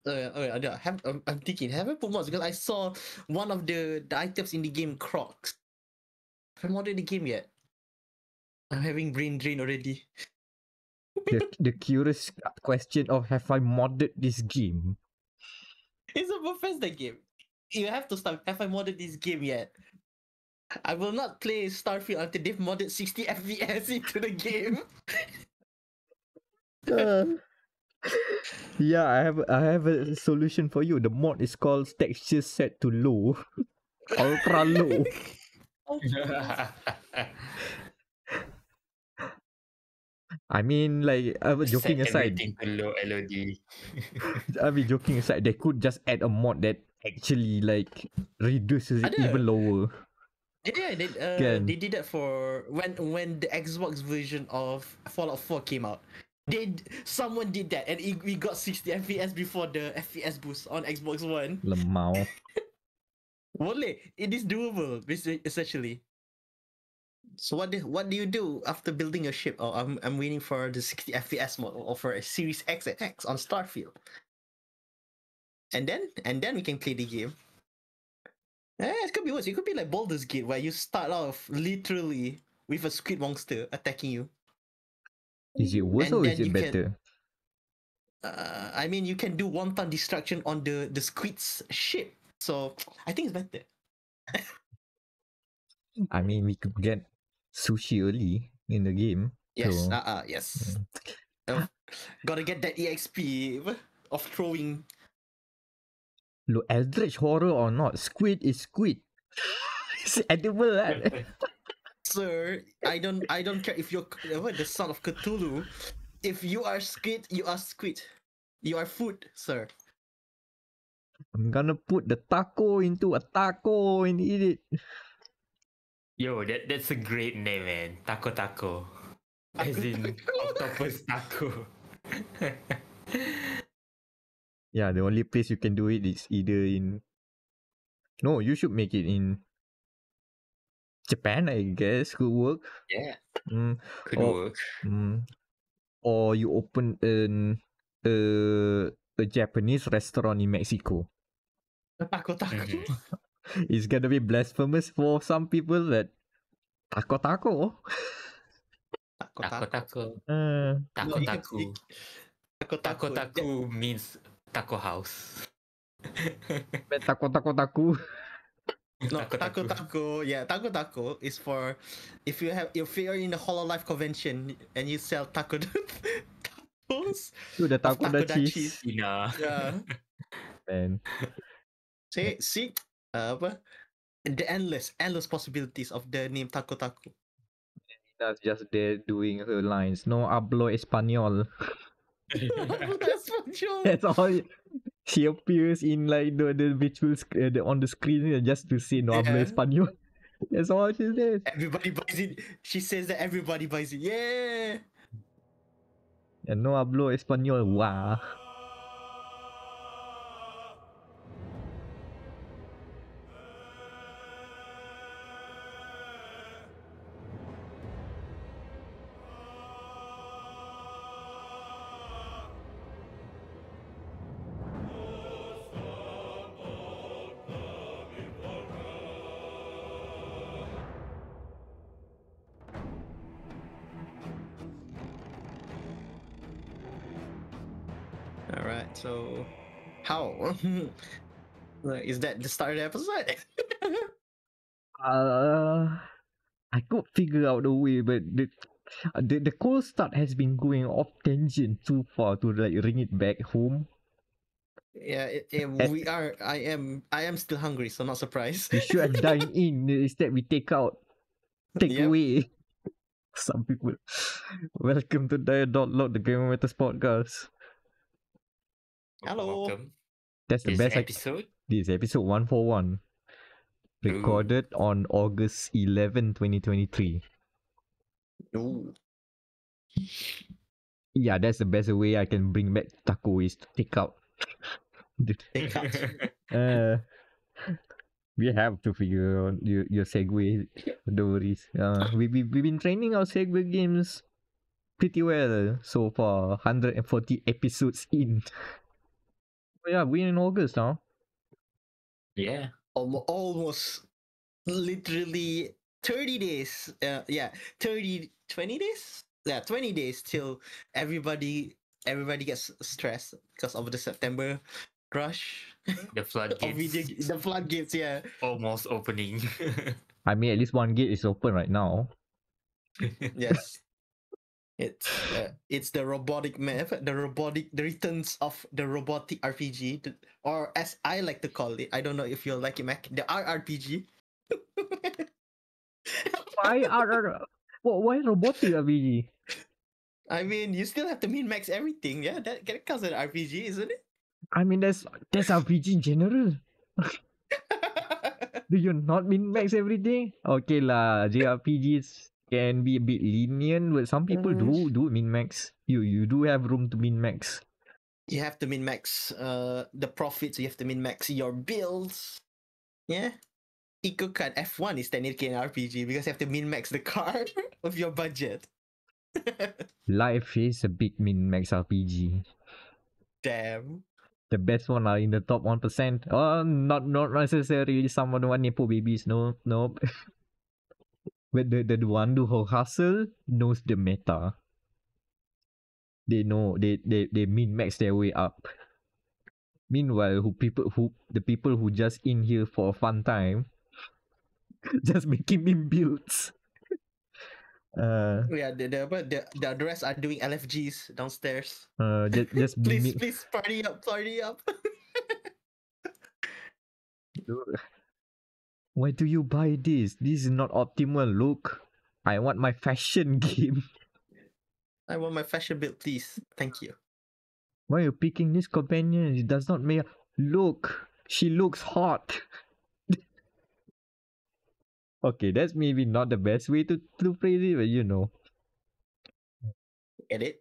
I'm thinking, have I put mods? Because I saw one of the items in the game, Crocs. Have I modded the game yet? I'm having brain drain already. The curious question of have I modded this game? It's a Bethesda game. You have to start. Have I modded this game yet? I will not play Starfield until they've modded 60 FPS into the game. Yeah, I have a solution for you. The mod is called texture set to low, ultra low. I mean, like, joking Set aside, everything to low LOD. I mean, joking aside, they could just add a mod that actually like reduces it even lower. Yeah, they did that for when the Xbox version of Fallout 4 came out. Someone did that and we got 60 FPS before the FPS boost on Xbox One. Lemau. Boleh, it is doable, essentially. So what do you do after building a ship? Oh, I'm waiting for the 60 FPS mod or for a Series X and X on Starfield. And then we can play the game. It could be worse. It could be like Baldur's Gate, where you start off literally with a squid monster attacking you. Is it worse And or then is it you better? I mean, you can do one-time destruction on the squid's ship. So I think it's better. I mean, we could get sushi early in the game. Yes. So, yes. Gotta get that EXP of throwing. look, Eldritch horror or not, squid is squid. It's edible, right? Sir, I don't care if you're the son of Cthulhu. If you are squid, you are squid. You are food, sir. I'm gonna put the taco into a taco and eat it. Yo, that's a great name, man. Tako Taco. As in octopus taco. Yeah, the only place you can do it is either in. No, you should make it in Japan, I guess. Could work. Yeah, Mm, could or, work. or you open a Japanese restaurant in Mexico. Tako Taco. It's gonna be blasphemous for some people that Tako Taco. Tako Taco. Uh, Tako No, Taco. Tako Taco means taco house. Taco Taco Taco. No, Tako Taco. Yeah, Tako Taco is for if you're in the Hololive convention and you sell taco tacos. Dude, the taco the cheese. Yeah. Man. See, apa? The endless possibilities of the name Tako Taco. That's just there doing her lines. No hablo español. That's all. She appears in like the visual on the screen just to say no hablo español. That's all she says. Everybody buys it. She says that everybody buys it. Yeah. And no hablo español. Wow. All right. So, how is that the start of the episode? I could figure out the way, but the cold start has been going off tangent too far to like bring it back home. Yeah, we are. I am still hungry, so not surprised. We should have dined in. Instead, we take away. Some people. Welcome to Dial.Log, the Game Matters podcast. Hello. Welcome. That's the best episode. This is episode 141. Recorded on August 11, 2023. Ooh. Yeah, that's the best way I can bring back taco is to take out. We have to figure out your segue. No worries. We've been training our segue games pretty well so far. 140 episodes in. Yeah, we're in August now. Yeah. Almost literally 30 days. 20 days? Yeah, 20 days till everybody gets stressed because of the September rush The of floodgates the floodgates, yeah. almost opening. I mean, at least one gate is open right now. Yes. It's the robotic map, the returns of the robotic RPG, or as I like to call it. I don't know if you'll like it, Mac. The RRPG. Why robotic RPG? I mean, you still have to min max everything. Yeah, that counts as an RPG, isn't it? I mean, that's RPG in general. Do you not min max everything? Okay lah, JRPGs can be a bit lenient, but some people do min max. You do have room to min max. You have to min max the profits. You have to min max your bills. Yeah. Ikokan F1 is technically an RPG because you have to min max the car of your budget. Life is a big min max RPG. Damn. The best one are in the top 1%. Oh, not necessarily some of the one Nepo babies. No, nope. But the one who hustle knows the meta. They know they min max their way up. Meanwhile, the people who just in here for a fun time, just making meme builds. Yeah, the rest are doing LFGs downstairs. Just please party up. Why do you buy this? This is not optimal. Look, I want my fashion game. I want my fashion build, please. Thank you. Why are you picking this companion? It does not make. Look, she looks hot. Okay, that's maybe not the best way to phrase it, but you know. Get it?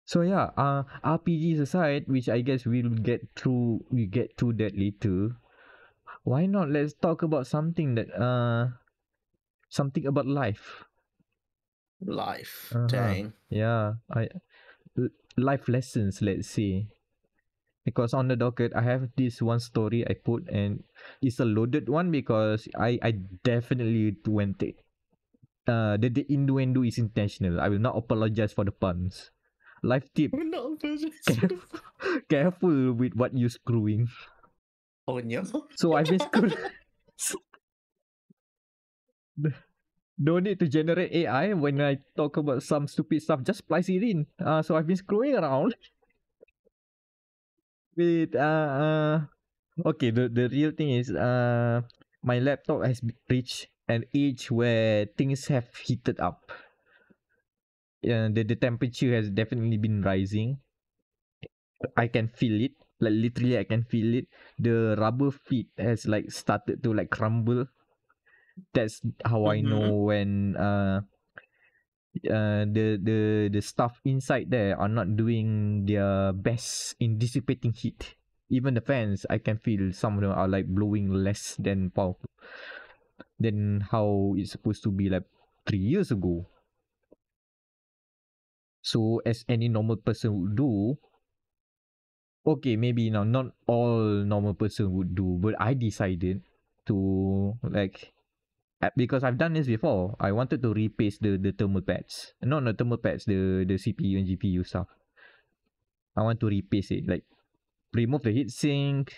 So yeah, RPGs aside, which I guess we get through that later. Why not? Let's talk about something about life. Life. Uh-huh. Dang. Yeah, life lessons, let's say. Because on the docket, I have this one story I put, and it's a loaded one because I definitely went it. The innuendo is intentional. I will not apologize for the puns. Life tip: No, careful with what you're screwing. oh no. So I've been screwing. No need to generate AI when I talk about some stupid stuff. Just splice it in. So I've been screwing around with okay, the real thing is my laptop has reached an age where things have heated up. The temperature has definitely been rising. I can feel it. Like literally I can feel it. The rubber feet has like started to like crumble. That's how I know when the stuff inside there are not doing their best in dissipating heat. Even the fans, I can feel some of them are like blowing less than powerful than how it's supposed to be like 3 years ago. So as any normal person would do, okay, maybe now not all normal person would do, but I decided to like because I've done this before. I wanted to replace the thermal pads. Not the thermal pads, the CPU and GPU stuff. I want to replace it. Like remove the heatsink,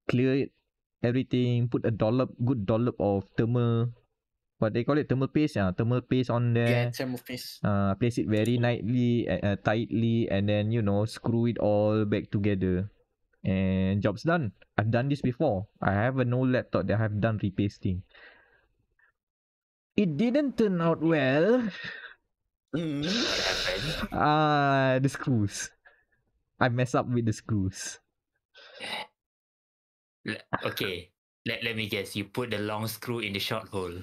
clear it, everything, put a good dollop of thermal, what they call it, thermal paste. Thermal paste on there. Yeah, thermal paste. Place it very tightly, and then screw it all back together. And job's done. I've done this before. I have an old laptop that I have done repasting. It didn't turn out well. What happened? The screws. I mess up with the screws. Okay, let me guess. You put the long screw in the short hole.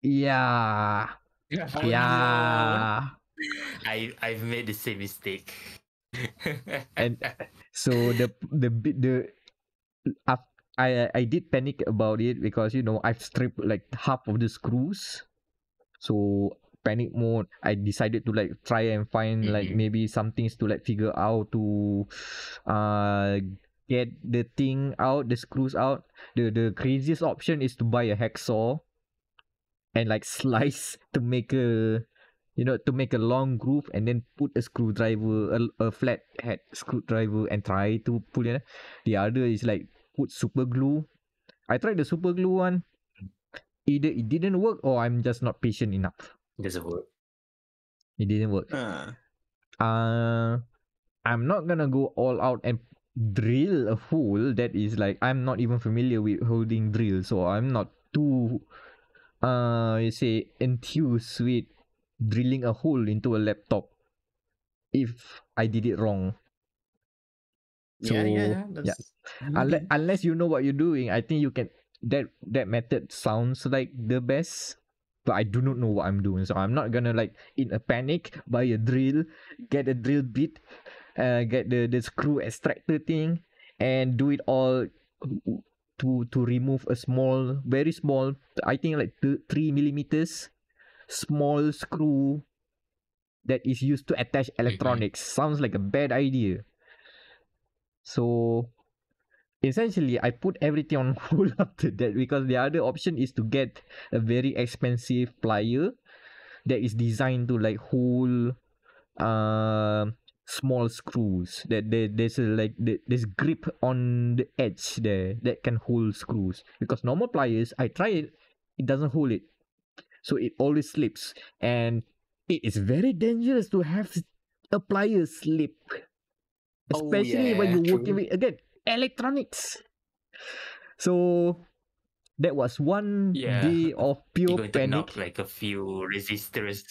Yeah. Oh, yeah. No. I've made the same mistake. And so I did panic about it because I've stripped like half of the screws. So panic mode. I decided to like try and find like maybe some things to like figure out to get the thing out, the screws out. The craziest option is to buy a hacksaw and like slice to make a to make a long groove and then put a screwdriver, a flat head screwdriver and try to pull it. The other is like put super glue. I tried the super glue one. Either it didn't work or I'm just not patient enough. Doesn't work. It didn't work. I'm not gonna go all out and drill a hole that is like I'm not even familiar with holding drill, so I'm not too you say enthused with drilling a hole into a laptop if I did it wrong. So Yeah. Unless you know what you're doing, I think you can that method sounds like the best. But I do not know what I'm doing, so I'm not gonna like in a panic buy a drill, get a drill bit, get the screw extractor thing, and do it all to remove a small, very small, I think like 3 millimeters, small screw that is used to attach electronics. Sounds like a bad idea. So essentially, I put everything on hold after that because the other option is to get a very expensive plier that is designed to like hold small screws that there's a like there's grip on the edge there that can hold screws, because normal pliers I try it doesn't hold it, so it always slips, and it is very dangerous to have a plier slip, especially when you're working with again electronics. So that was one day of pure You're going to panic. knock like a few resistors.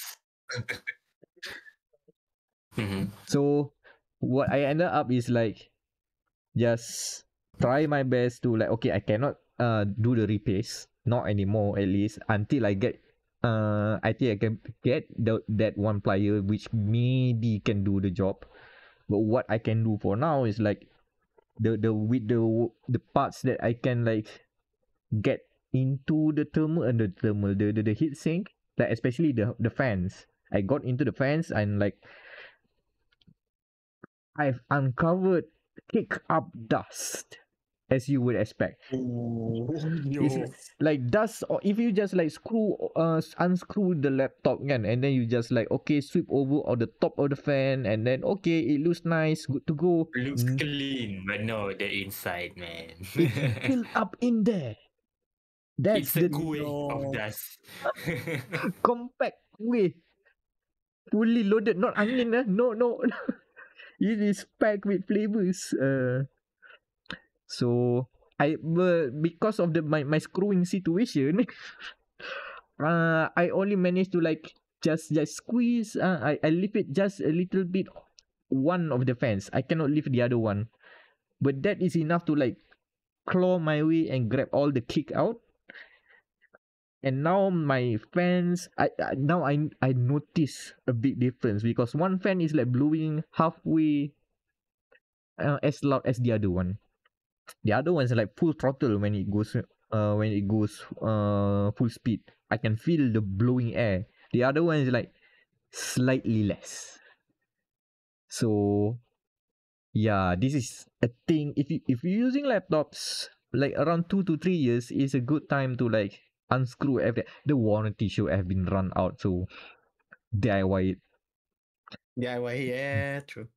So what I ended up is like just try my best to like, okay, I cannot do the replace, not anymore, at least until I get I think I can get that one plier which maybe can do the job. But what I can do for now is like the parts that I can like get into the the heat sink, like especially the fans. I got into the fans and like I've uncovered kick up dust, as you would expect. It's like dust, or if you just like unscrew the laptop kan, and then you just like okay sweep over on the top of the fan, and then okay it looks nice, good to go. Looks clean, but no, the inside, man. It's filled up in there. That's It's a the kuih of dust. compact way, fully loaded, not angin no. It is packed with flavors. So because of my screwing situation, I only managed to like just squeeze. I lift it just a little bit, one of the fans. I cannot lift the other one, but that is enough to like claw my way and grab all the kick out. And now my fans, I notice a big difference because one fan is like blowing halfway as loud as the other one. The other one is like full throttle when it goes full speed. I can feel the blowing air. The other one is like slightly less. So yeah, this is a thing. If you're using laptops like around 2 to 3 years, is a good time to like unscrew everything. The warranty should have been run out, so DIY it. DIY, yeah, true.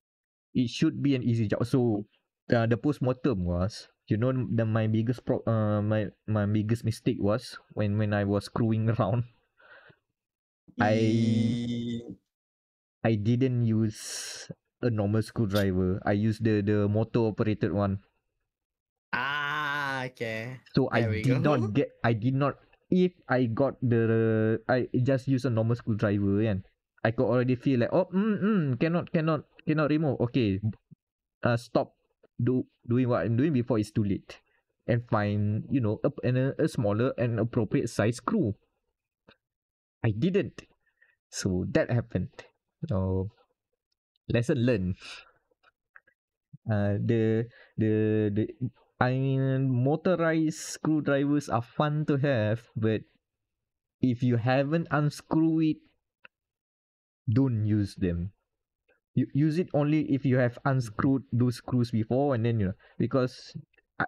It should be an easy job. So the post-mortem was, my biggest my biggest mistake was when I was screwing around. I didn't use a normal screwdriver. I used the motor operated one. Okay. So There we go. I did not, if I got I just use a normal screwdriver and I could already feel like cannot remove. Okay, stop doing what I'm doing before it's too late, and find a smaller and appropriate size screw. I didn't, so that happened. So lesson learned. The I mean, motorized screwdrivers are fun to have, but if you haven't unscrewed it don't use them. You use it only if you have unscrewed those screws before, and then because I,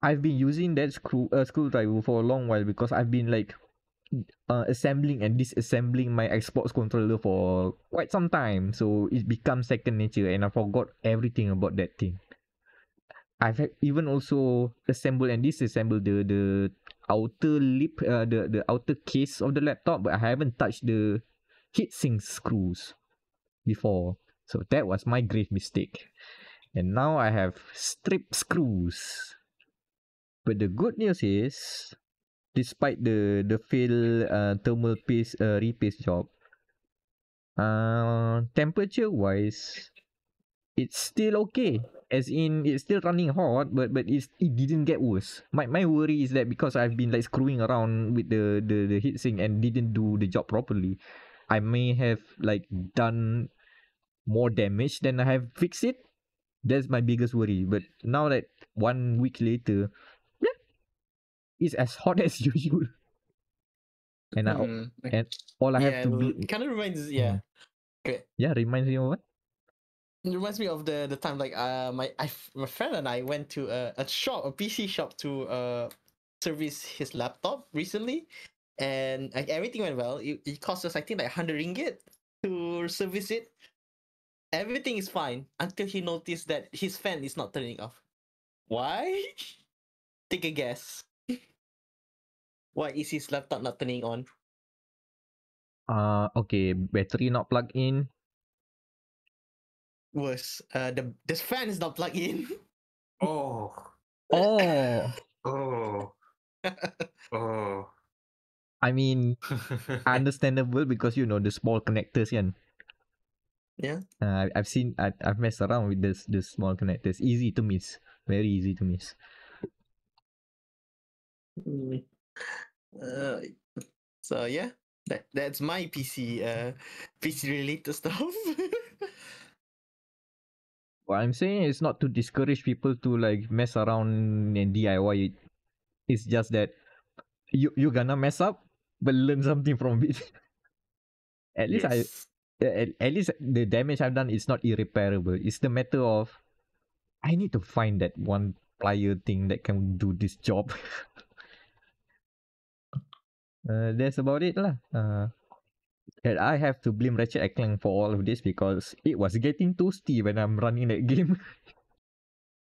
I've been using that screwdriver for a long while because I've been like assembling and disassembling my Xbox controller for quite some time, so it becomes second nature, and I forgot everything about that thing. I've even also assembled and disassembled the outer lip, the outer case of the laptop, but I haven't touched the heatsink screws before. So that was my grave mistake. And now I have strip screws. But the good news is, despite the failed thermal paste repaste job, temperature wise, it's still okay. As in, it's still running hot, but it didn't get worse. My worry is that because I've been like screwing around with the heatsink and didn't do the job properly, I may have like done more damage than I have fixed it. That's my biggest worry. But now that 1 week later, yeah, it's as hot as usual. And and all I have to do, kind of reminds Mm. Okay. Yeah, reminds me of what? It reminds me of the time like my friend and I went to a shop, a PC shop to service his laptop recently, and like, everything went well. It cost us I think like 100 ringgit to service it. Everything is fine until he noticed that his fan is not turning off. Why? Take a guess. Why is his laptop not turning on? Okay, battery not plugged in. Worse, the fan is not plugged in. Oh. Oh, Oh. Oh. I mean, understandable because the small connectors kan. Yeah. I've seen, I've messed around with the small connectors. Easy to miss, very easy to miss. Mm. Uh, so yeah, that's my PC related stuff. What I'm saying is not to discourage people to like mess around and DIY it. It's just that you're gonna mess up, but learn something from it. At least Yes. at least the damage I've done is not irreparable. It's the matter of I need to find that one plier thing that can do this job. That's about it lah. And I have to blame Ratchet and Clank for all of this because it was getting toasty when I'm running that game.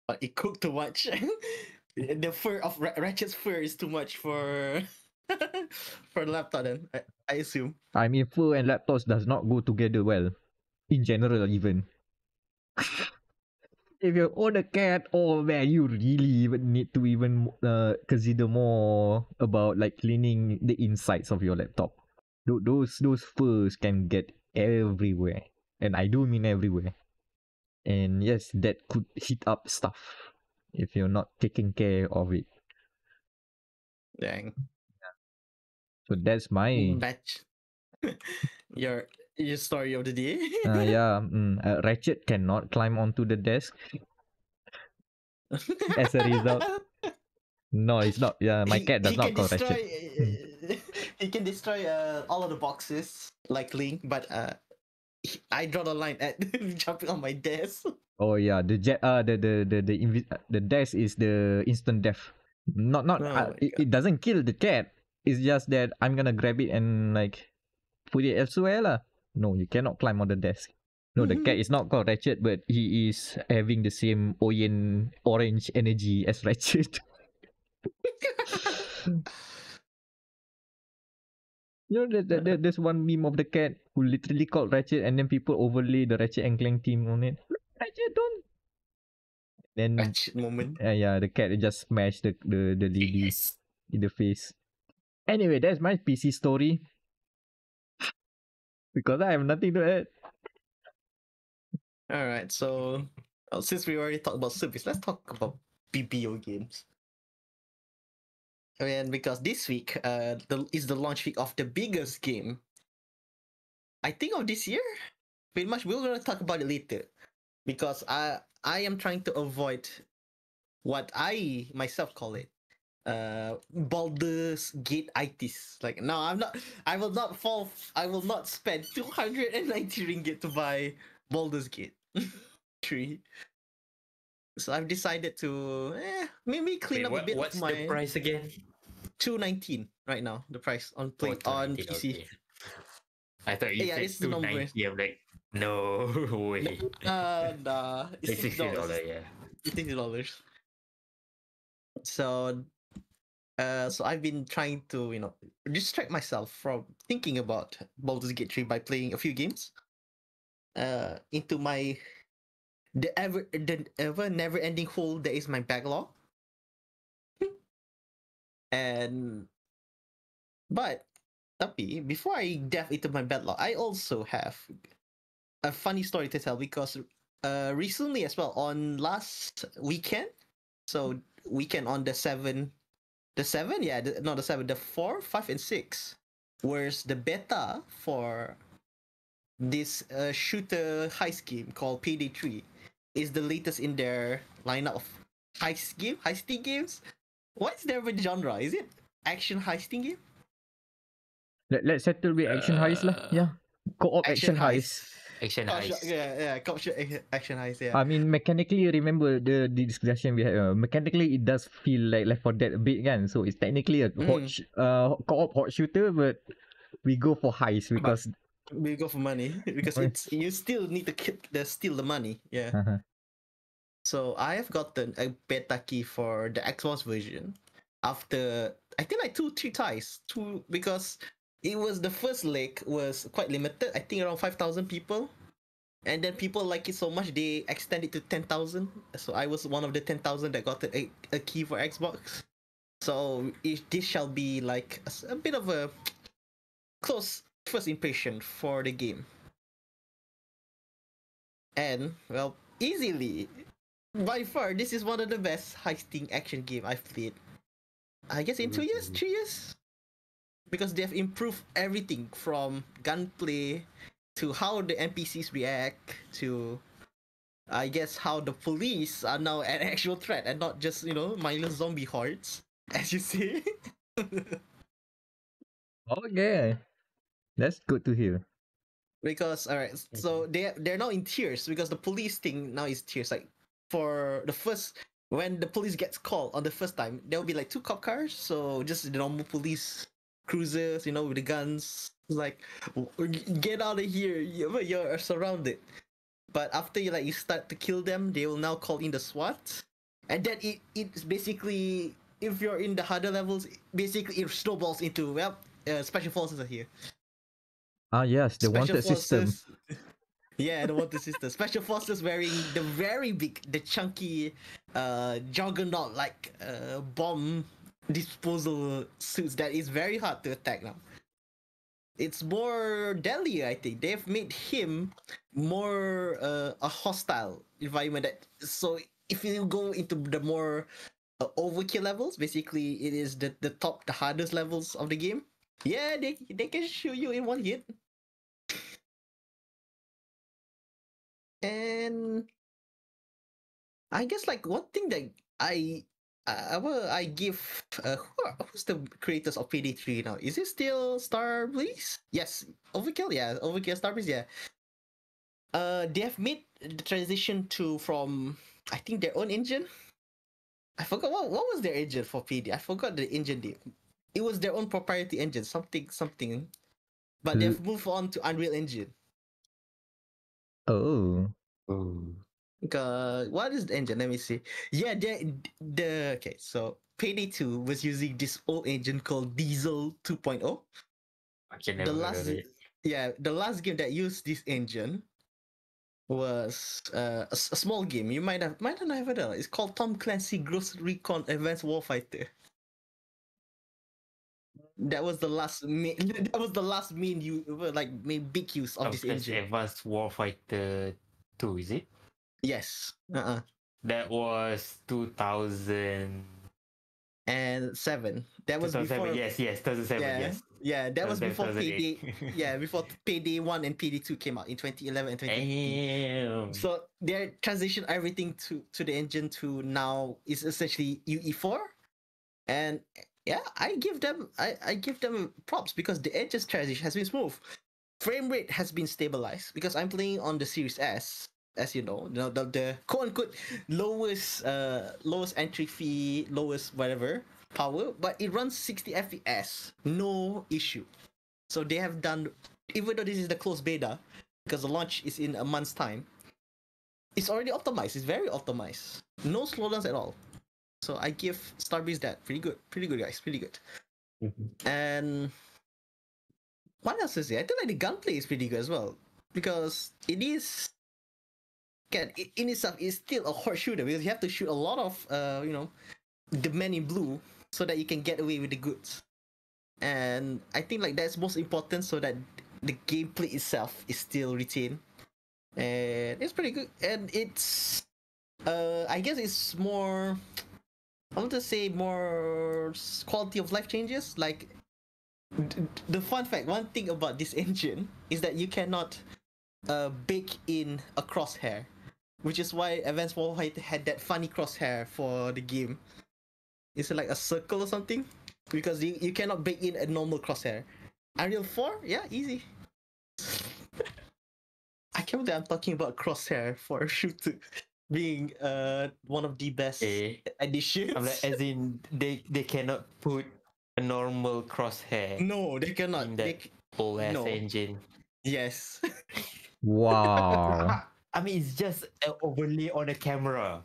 But it cooked too much. The fur of Ratchet's fur is too much for for the laptop. Then I assume. I mean, fur and laptops does not go together well, in general even. If you own a cat, oh man, you really even need to even consider more about like cleaning the insides of your laptop. Those furs can get everywhere, and I do mean everywhere. And yes, that could heat up stuff if you're not taking care of it. Dang. So that's my Batch. your your story of the day. Ratchet cannot climb onto the desk as a result. No, it's not. Yeah, my cat does he not can call destroy Ratchet. he can destroy all of the boxes like Link, but I draw the line at jumping on my desk. Oh yeah, the desk is the instant death. Not Oh my it doesn't kill the cat. It's just that I'm gonna grab it and like put it elsewhere lah. No, you cannot climb on the desk. No, the cat is not called Ratchet, but he is having the same Oyen orange energy as Ratchet. There's one meme of the cat who literally called Ratchet, and then people overlay the Ratchet and Clank team on it. Ratchet, don't. Then Ratchet moment. yeah, the cat just smashed the lady Yes. in the face. Anyway, that's my PC story. Because I have nothing to add. All right, so since we already talked about service, let's talk about BBO games. And because this week is the launch week of the biggest game, I think, of this year. Pretty much, we're gonna talk about it later because I am trying to avoid what I myself call it Baldur's Gate ITs. Like, no, I'm not. I will not fall. I will not spend 290 ringgit to buy Baldur's Gate 3. So I've decided to maybe clean Wait, up a bit of what's the my price again? 219 right now. The price on Oh, on 219, PC. okay. I thought you Yeah, said it's the number. 290. I'm like, no way. Nah, it's Like $60. $60, yeah. It's $60. So so I've been trying to, distract myself from thinking about Baldur's Gate 3 by playing a few games. Into my the ever never ending hole that is my backlog. And but tapi before I delve into my backlog, I also have a funny story to tell because recently as well on last weekend, so weekend on the 7, yeah, not the 7, the 4, 5, and 6, where's the beta for this shooter heist game called Payday 3 is the latest in their lineup of heisty games. What's their genre? Is it action heisting game? Let's settle with action heist lah. Yeah. Co-op action heist. Action heist. Yeah, action heist. Yeah. I mean, mechanically, remember the discussion we had. Mechanically, it does feel like Left 4 Dead a bit, kan? So it's technically a co-op hot shooter, but we go for heist But because we go for money because it's you still need to steal the money. Yeah. uh-huh. So I have gotten a beta key for the Xbox version after I think like 2-3 tries. Because it was the first leg was quite limited. I think around 5,000 people. And then people like it so much they extended to 10,000. So I was one of the 10,000 that got a key for Xbox. So this shall be like a bit of a close first impression for the game. And well, easily, by far, this is one of the best heisting action game I've played. I guess in 2 years, 3 years, because they've improved everything from gunplay to how the NPCs react to, I guess, how the police are now an actual threat and not just mindless zombie hordes, as you say. Okay, that's good to hear. Because alright, so they're now in tiers because the police thing now is tiers. Like for the first, when the police gets called on the first time, there'll be like 2 cop cars, so just the normal police cruisers, with the guns, like get out of here, you're surrounded. But after you start to kill them, they will now call in the SWAT, and then it's basically, if you're in the harder levels, basically it snowballs into special forces are here. Ah yes, the Special wanted system. forces. Yeah, the wanted system. Special forces wearing the very big, the chunky, juggernaut like bomb disposal suits that is very hard to attack now. It's more deadly, I think. They've made him more a hostile environment. So if you go into the more overkill levels, basically it is the top, the hardest levels of the game. Yeah, they can shoot you in one hit. And I guess like one thing that I give who's the creators of Payday 3 now? Is it still Starbreeze? Yes, Overkill. Yeah, Overkill, Starbreeze. Yeah. They have made the transition from I think their own engine. I forgot what was their engine for Payday. I forgot the engine name. It was their own proprietary engine, something. But they've moved on to Unreal Engine. Oh. What is the engine? Let me see. Yeah, okay. So Payday 2 was using this old engine called Diesel 2.0. I can never heard of it. The last game that used this engine was a small game. You might not have heard of it. It's called Tom Clancy Ghost Recon Advanced Warfighter. That was the last main. That was the last main big use of this engine. Advanced Warfighter 2, is it? Yes. That was 2007. That was before. Yes, 2007. Yeah, yes. Yeah, that was before 2008. Payday. Yeah, before Payday 1 and Payday 2 came out in 2011 and 2015. Damn. So their transition everything to the engine to now is essentially UE4. And yeah, I give them props because the edges transition has been smooth. Frame rate has been stabilized because I'm playing on the Series S, as you know, the quote unquote lowest entry fee, lowest whatever power, but it runs 60 FPS, no issue. So they have done, even though this is the closed beta, because the launch is in a month's time, it's already optimized. It's very optimized. No slowdowns at all. So I give Starbreeze that. Pretty good, guys. Pretty good. And what else is it? I feel like the gunplay is pretty good as well because it is. Again, in itself is still a hard shooter because you have to shoot a lot of the men in blue so that you can get away with the goods. And I think like that's most important so that the gameplay itself is still retained. And it's pretty good. And it's I guess it's more, I want to say more quality of life changes. Like the fun fact, one thing about this engine is that you cannot bake in a crosshair, which is why Advanced Warfighter had that funny crosshair for the game. It's like a circle or something because you cannot bake in a normal crosshair. Unreal 4, yeah, easy. I can't believe I'm talking about crosshair for a shooter being one of the best additions. I'm like, as in they cannot put a normal crosshair No, they cannot. in that OS no. engine. Yes. Wow. I mean, it's just an overlay on a camera.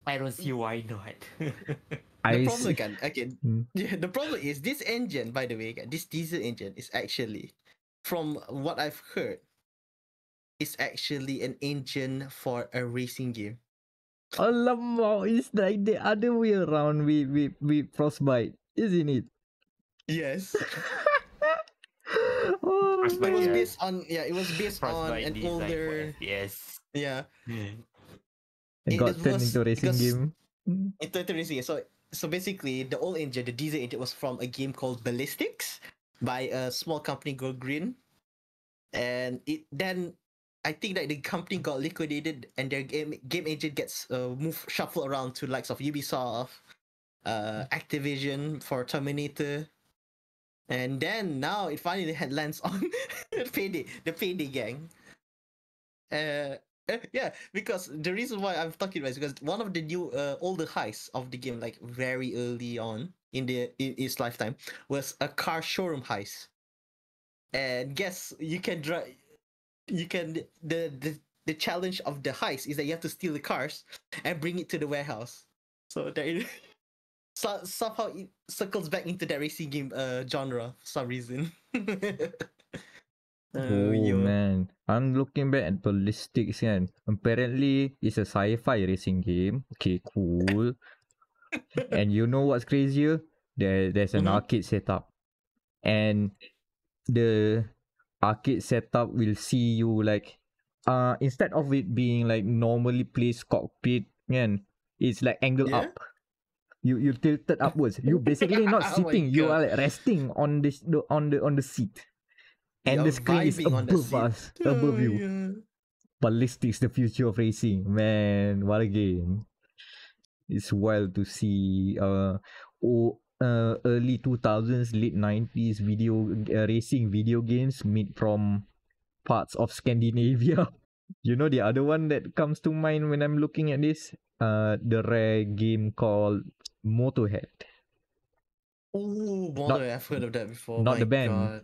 I don't see why not. The problem again, Hmm. yeah, the problem is this engine, by the way, this diesel engine is actually, from what I've heard, is actually an engine for a racing game. Alamak, it's like the other way around with Frostbite, isn't it? Yes. Oh, It was man. based on it was based on Frostbite an design older for FPS. yeah. It got turned into a racing because game. into racing. So basically, the old engine, the diesel engine, was from a game called Ballistics by a small company called Green, and it then I think that the company got liquidated and their game engine gets shuffled around to likes of Ubisoft, Activision for Terminator, and then now it finally lands on the Payday gang. Yeah, because the reason why I'm talking about is because one of the new older heists of the game, like very early on in its lifetime, was a car showroom heist. And guess you can drive. You can the challenge of the heist is that you have to steal the cars and bring it to the warehouse. So there, somehow it circles back into that racing game genre for some reason. Oh Yo. man, I'm looking back at Ballistics and apparently it's a sci-fi racing game. Okay, cool. And you know what's crazier? There's an arcade setup, and the arcade setup will see you like instead of it being like normally placed cockpit, man, it's like angle Yeah. up. You tilted upwards. You basically not Oh my sitting. You God. are like resting on this on the seat, and the You're screen is vibing on the above seat. us, Oh, above you. yeah. Ballistics, the future of racing. Man, what a game. It's wild to see early 2000s, late 90s racing video games made from parts of Scandinavia. You know the other one that comes to mind when I'm looking at this? The rare game called Motorhead. Oh, Not Modern, I've heard of that before. not My the band, God.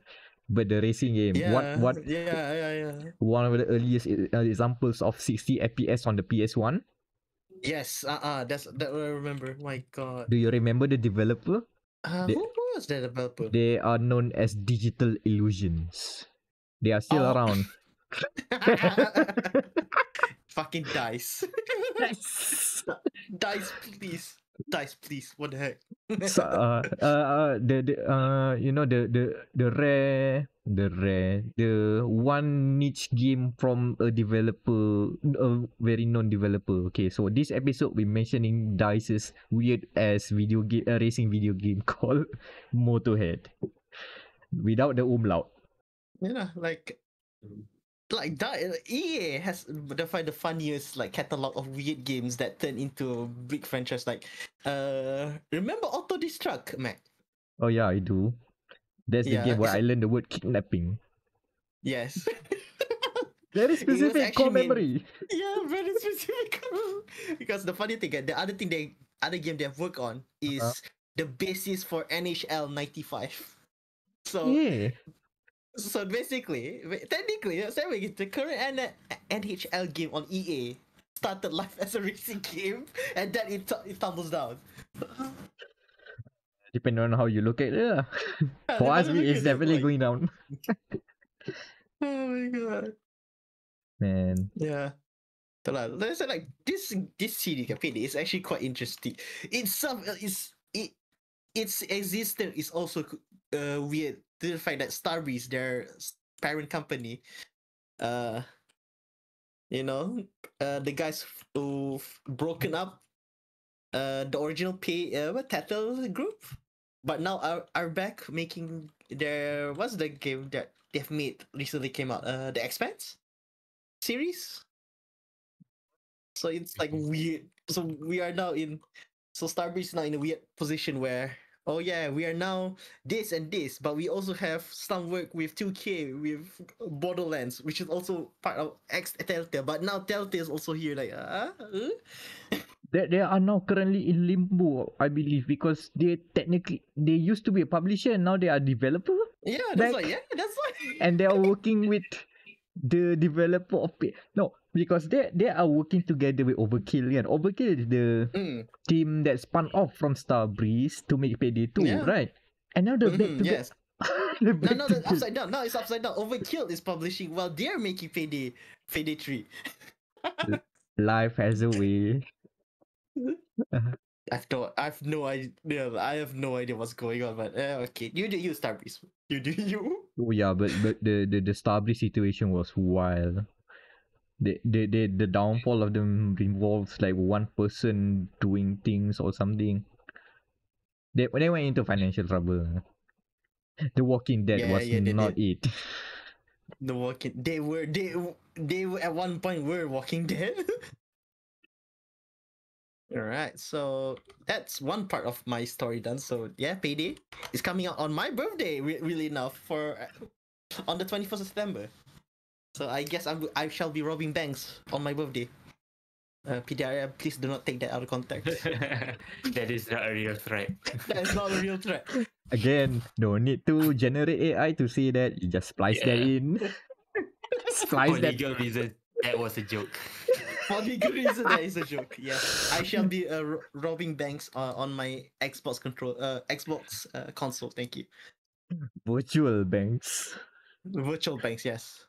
but the racing game. Yeah, yeah. One of the earliest examples of 60 FPS on the PS1. Yes, that's that what I remember. My God. Do you remember the developer? They, Who was that developer? they are known as Digital Illusions. They are still Oh, around. fucking dice. Yes. Dice, please. Dice, please. What the heck? So, the you know the one niche game from a very known developer. Okay, so this episode we're mentioning Dice's weird ass video game, racing video game called Motorhead, without the umlaut. Yeah, like like that, EA has the funniest like catalog of weird games that turn into a big franchise. Like, remember Auto Destruct, Mac? Oh yeah, I do. That's the Yeah, game where I learned the word kidnapping. yes. Very It was specific actually core made. memory. Yeah, very specific. Because the funny thing, the other game they've worked on Uh-huh. is the basis for NHL 95. So Yeah. so basically, technically, the current NHL game on EA started life as a racing game, and then it tumbles down. Depending on how you look at it. For us, Look it's at it, definitely like, going down. oh my god, Man. yeah. There's like this CD campaign is actually quite interesting. Its existence is also weird to the fact that Starbreeze, their parent company, uh, the guys who've broken up the original Tattle group, but now are back making their what's the game that they've made recently came out? The Expanse series. So it's like weird. So we are now in. So Starbreeze is now in a weird position where, oh yeah, we are now this and this, but we also have some work with 2K with Borderlands, which is also part of X Telltale. But now Telltale is also here, like They are now currently in limbo, I believe, because they used to be a publisher and now they are developer. yeah, that's Back. why. Yeah, that's why. And they are working with the developer of no, because they are working together with Overkill. Yeah, Overkill is the Mm, team that spun off from Starbreeze to make Payday 2, yeah. right? And now they're back together. Yes. They're No, back no, that's together. upside down. No, it's upside down. Overkill is publishing while they're making Payday 3. Life has a way. I have no idea what's going on, but okay. You do you, Starbreeze. You do you. Oh yeah, but the Starbreeze situation was wild. The downfall of them involves like one person doing things or something. They went into financial trouble. The Walking Dead Yeah, was yeah, they not did. it. The walking they were at one point were Walking Dead. Alright, so that's one part of my story done. So yeah, Payday is coming out on my birthday, really enough, for on the 21st of September. So I guess I shall be robbing banks on my birthday. PDRM, please do not take that out of context. That is not a real threat. That is not a real threat. Again, no need to generate AI to say that. You just splice that Yeah. in. For Splice that. legal reasons, that was a joke. For legal reason, that is a joke. Yes, I shall be robbing banks on my Xbox console. Thank you. Virtual banks. Virtual banks, yes.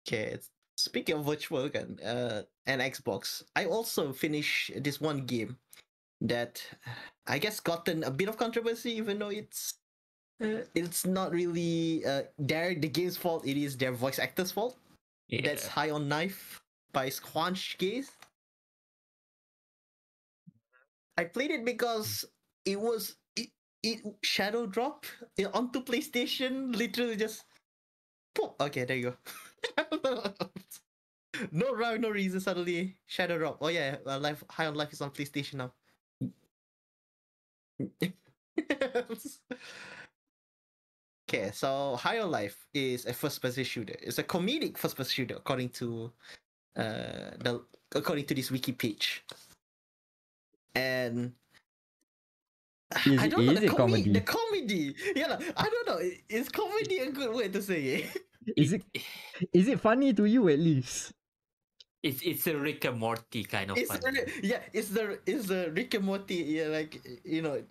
Okay. Speaking of virtual and Xbox, I also finished this one game that I guess gotten a bit of controversy, even though it's not really the game's fault. It is their voice actor's fault. Yeah. That's High on Knife by Squanch Gaze. I played it because it shadow drop onto PlayStation. Literally just pop. Okay, there you go. No rhyme, no reason. Suddenly shadow drop. Oh yeah, life High on Life is on PlayStation now. Okay, so High on Life is a first-person shooter. It's a comedic first-person shooter, according to this wiki page. And I don't know Is it comedy? The comedy. Yeah, I don't know. Is comedy a good way to say it? Is it funny to you at least? It's a Rick and Morty kind of fun. It's the Rick and Morty, yeah, like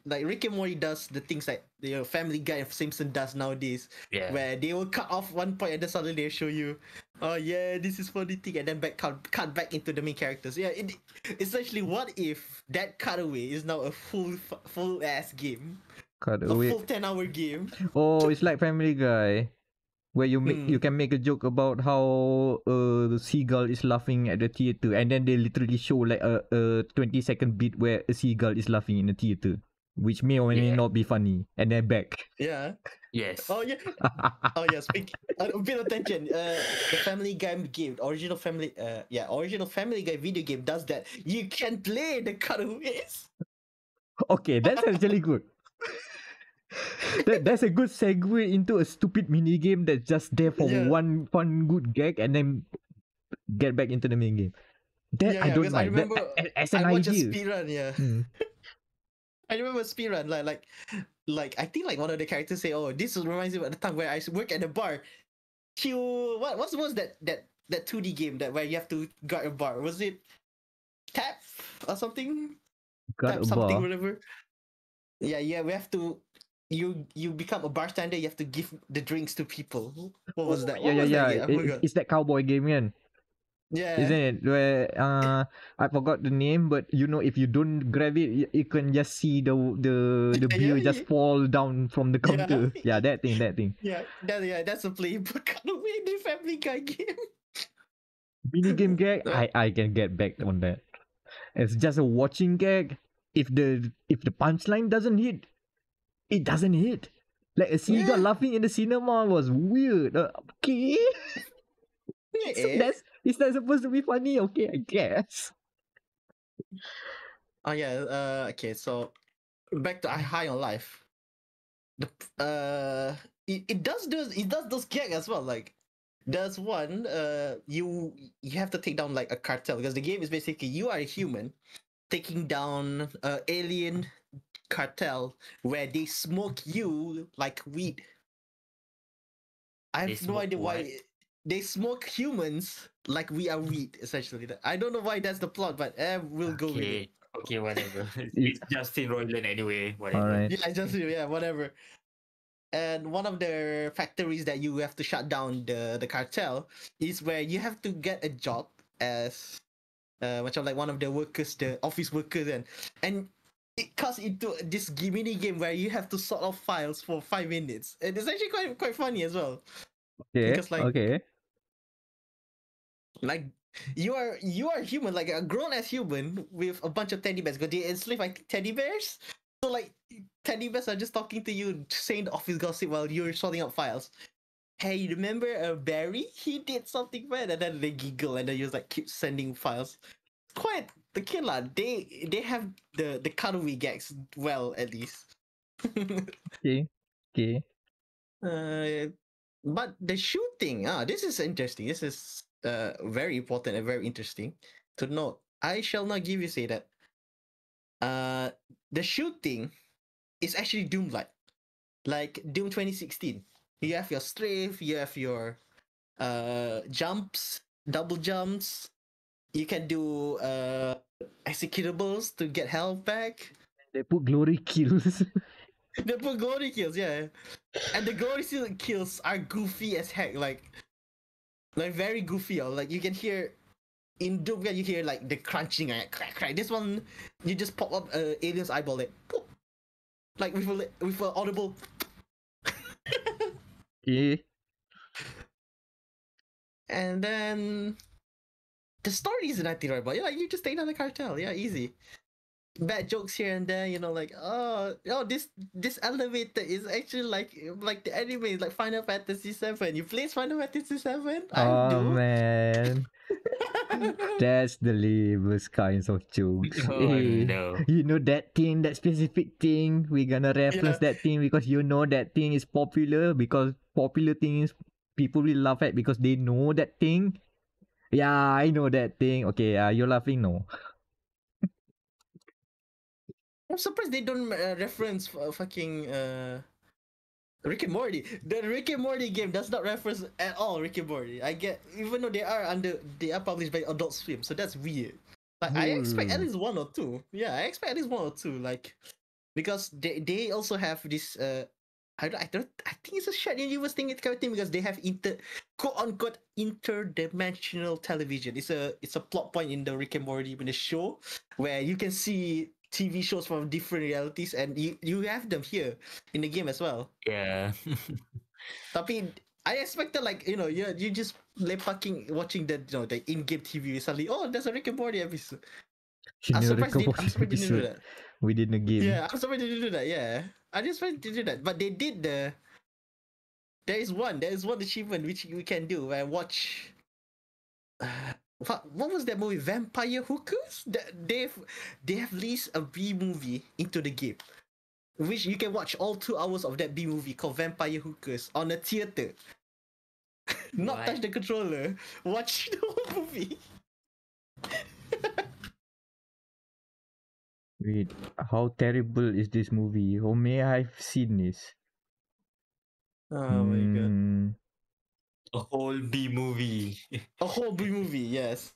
like Rick and Morty does the things like Family Guy and Simpson does nowadays, Yeah. where they will cut off one point and then suddenly they show you, oh yeah, this is funny thing, and then cut back into the main characters. Yeah, essentially, what if that cutaway is now a full ass game, Cut a away. full 10-hour game? Oh, it's like Family Guy, where you can make a joke about how the seagull is laughing at the theater, and then they literally show like a 20-second bit where a seagull is laughing in the theater. which may or may Yeah. not be funny, and then back. Yeah. Yes. Oh yeah. Oh yeah. Speak a bit of attention. The Family Guy game, original Family Guy video game does that. You can play the cutaways. Okay, that's actually good. That's a good segue into a stupid mini game that's just there for Yeah. one fun good gag and then get back into the main game. That I Yeah. don't Because I mind. That remember as I an watched a idea. speedrun. Yeah. Hmm. I remember speedrun like I think like one of the characters say, "Oh, this reminds me of the time where I work at a bar." What was that 2D game that where you have to guard a bar? Was it Tap or something? Got Tap a something bar. whatever. Yeah. We have to. You become a bartender. You have to give the drinks to people. What was that? What was that? Yeah. Yeah, I forgot. It's that cowboy game, man. Yeah. Isn't it? Where I forgot the name, but you know, if you don't grab it, you can just see the beer just fall down from the Yeah. counter. Yeah, that thing. Yeah. That's a playbook. The Family Guy game. Mini game gag. I can get back on that. It's just a watching gag. If the punchline doesn't hit, it doesn't hit. Like a seagull Yeah. laughing in the cinema was weird. Okay, so Yeah. is that supposed to be funny? Okay, I guess. Oh yeah. Okay. So back to High on Life. The it does those gags as well. Like there's one you have to take down like a cartel because the game is basically you are a human taking down alien cartel where they smoke you like weed. I They have no smoke idea what? why they smoke humans like we are weed. Essentially, I don't know why that's the plot, but we'll go with it. Okay, whatever. It- It's Justin Roiland anyway. All Whatever. right. Yeah, whatever. And one of the factories that you have to shut down the cartel is where you have to get a job as macam like one of the workers, the office workers, and it cuts into this mini game where you have to sort of files for 5 minutes, and it's actually quite funny as well Okay. because Okay. like you are human, like a grown ass human with a bunch of teddy bears because they enslave like teddy bears. So like teddy bears are just talking to you, saying the office gossip while you're sorting out files. Hey, remember Barry? He did something bad, and then they giggle, and then you just like keep sending files. Quite the killer. They have the cutaway gags well at least. Okay. Okay. But the shooting, this is interesting. This is very important and very interesting to note. I shall not give you say that. The shooting is actually Doom like Doom 2016. You have your strafe, you have your jumps, double jumps. You can do executables to get health back. They put glory kills. They put glory kills, yeah. And the glory kills are goofy as heck, like very goofy. Like you can hear in Doom, you hear like the crunching, like crack. This one, you just pop up alien's eyeball, like pop, like with a audible. Okay. And then the story isn't that right, but yeah, you just take down the cartel, yeah, easy. Bad jokes here and there, like this elevator is actually like the anime, like Final Fantasy 7. You play Final Fantasy 7? I Oh do. man. That's the lamest kinds of jokes. Oh Hey, no. you know that thing, that specific thing. We're gonna reference Yeah. that thing because you know that thing is popular. Because popular things people will laugh at because they know that thing. Yeah, I know that thing. Okay, you're laughing. No. I'm surprised they don't reference fucking Rick and Morty. The Rick and Morty game does not reference at all Rick and Morty. I get, even though they are published by Adult Swim, so that's weird. Like I expect at least one or two. Yeah, I expect at least one or two. Like because they also have this I think it's a shared universe thing kind of thing because they have quote unquote interdimensional television. It's a plot point in the Rick and Morty in the show where you can see TV shows from different realities and you have them here in the game as well. Yeah. Tapi I expected like you just lepaking watching the the in-game TV suddenly there's a Rick and Morty episode. I'm surprised they Recording didn't do episode that. within the game. Yeah, I'm surprised they didn't do that. Yeah, I just surprised they did that, but they did the. There is one achievement which we can do. Where watch. What was that movie? Vampire Hookers? They have released a B movie into the game, which you can watch all 2 hours of that B movie called Vampire Hookers on a theater. Not What? touch the controller. Watch the whole movie. Wait, how terrible is this movie? Or may I've seen this? Oh my god. A whole B movie. A whole B movie, yes.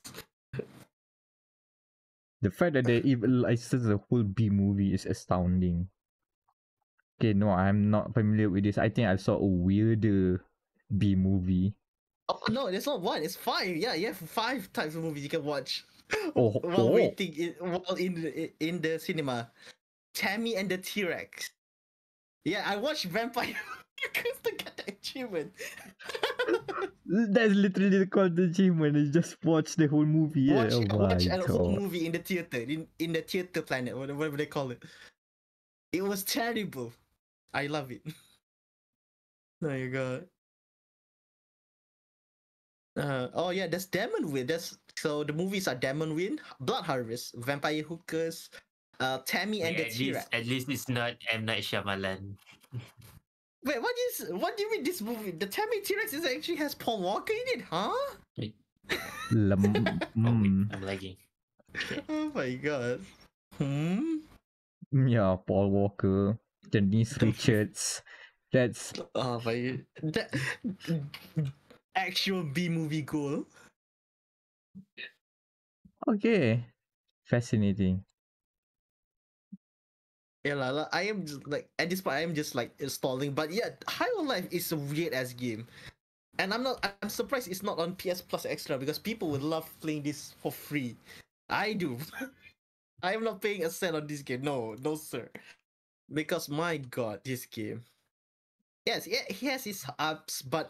The fact that they even licensed the whole B movie is astounding. Okay, no, I'm not familiar with this. I think I saw a weirder B movie. Oh no, there's not one. It's 5. Yeah, you have 5 types of movies you can watch Oh, while oh. waiting while in the cinema. Tammy and the T-Rex. Yeah, I watched Vampire because to get the achievement. That's literally called the achievement. You just watch the whole movie. Yeah. Oh Watch my a whole god. movie in the theater, in the theater planet, whatever they call it. It was terrible. I love it. Oh my god. Oh yeah, there's Demon Wind. So the movies are Demon Wind, Blood Harvest, Vampire Hookers, Tammy and the T-Rex. At least it's not M. Night Shyamalan. Wait, what do you mean this movie? The Tammy T-Rex is actually has Paul Walker in it, huh? Oh wait, Mm. I'm lagging. Oh my god. Hmm. Yeah, Paul Walker, Denise Richards. That's Oh my. That actual B movie goal. okay. Fascinating. Yeah, I am just like at this point I am just like installing. But yeah, High on Life is a weird ass game. And I'm surprised it's not on PS Plus Extra because people would love playing this for free. I do. I am not paying a cent on this game. No, sir. Because my god, this game. Yes, yeah, he has his ups, but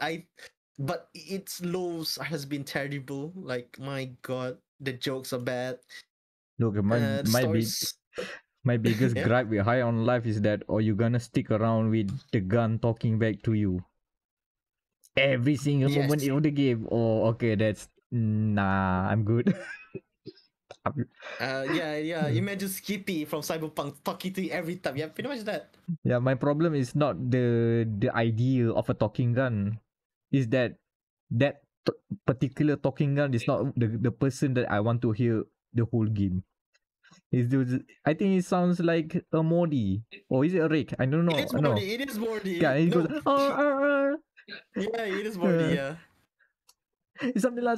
its lows has been terrible. Like my god, the jokes are bad. Look, The stories. my biggest Yeah. gripe with High on Life is that you gonna stick around with the gun talking back to you every single moment Yes. of the game. Oh, okay, that's nah. I'm good. Yeah. Imagine Skippy from Cyberpunk talking to you every time. Yeah, pretty much that. Yeah, my problem is not the idea of a talking gun. Is that particular talking gun is not the person that I want to hear the whole game. I think it sounds like a Modi. Or is it a Rick? I don't know. It is Morty. It is Morty. Yeah, it No. goes "Arr." Yeah, it is Morty. Yeah. Something lah.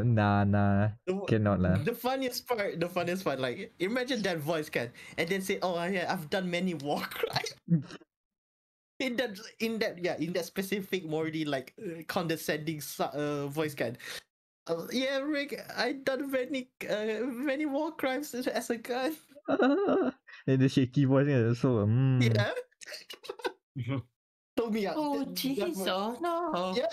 Nah. Cannot lah. The funniest part, like imagine that voice can, and then say, "Oh yeah, I've done many war crimes." in that specific Morty like condescending voice can. Yeah, Rick, I done many war crimes as a guy. And the shaky voice, yeah, so Yeah. Told me. Oh jeez, oh no. Yeah.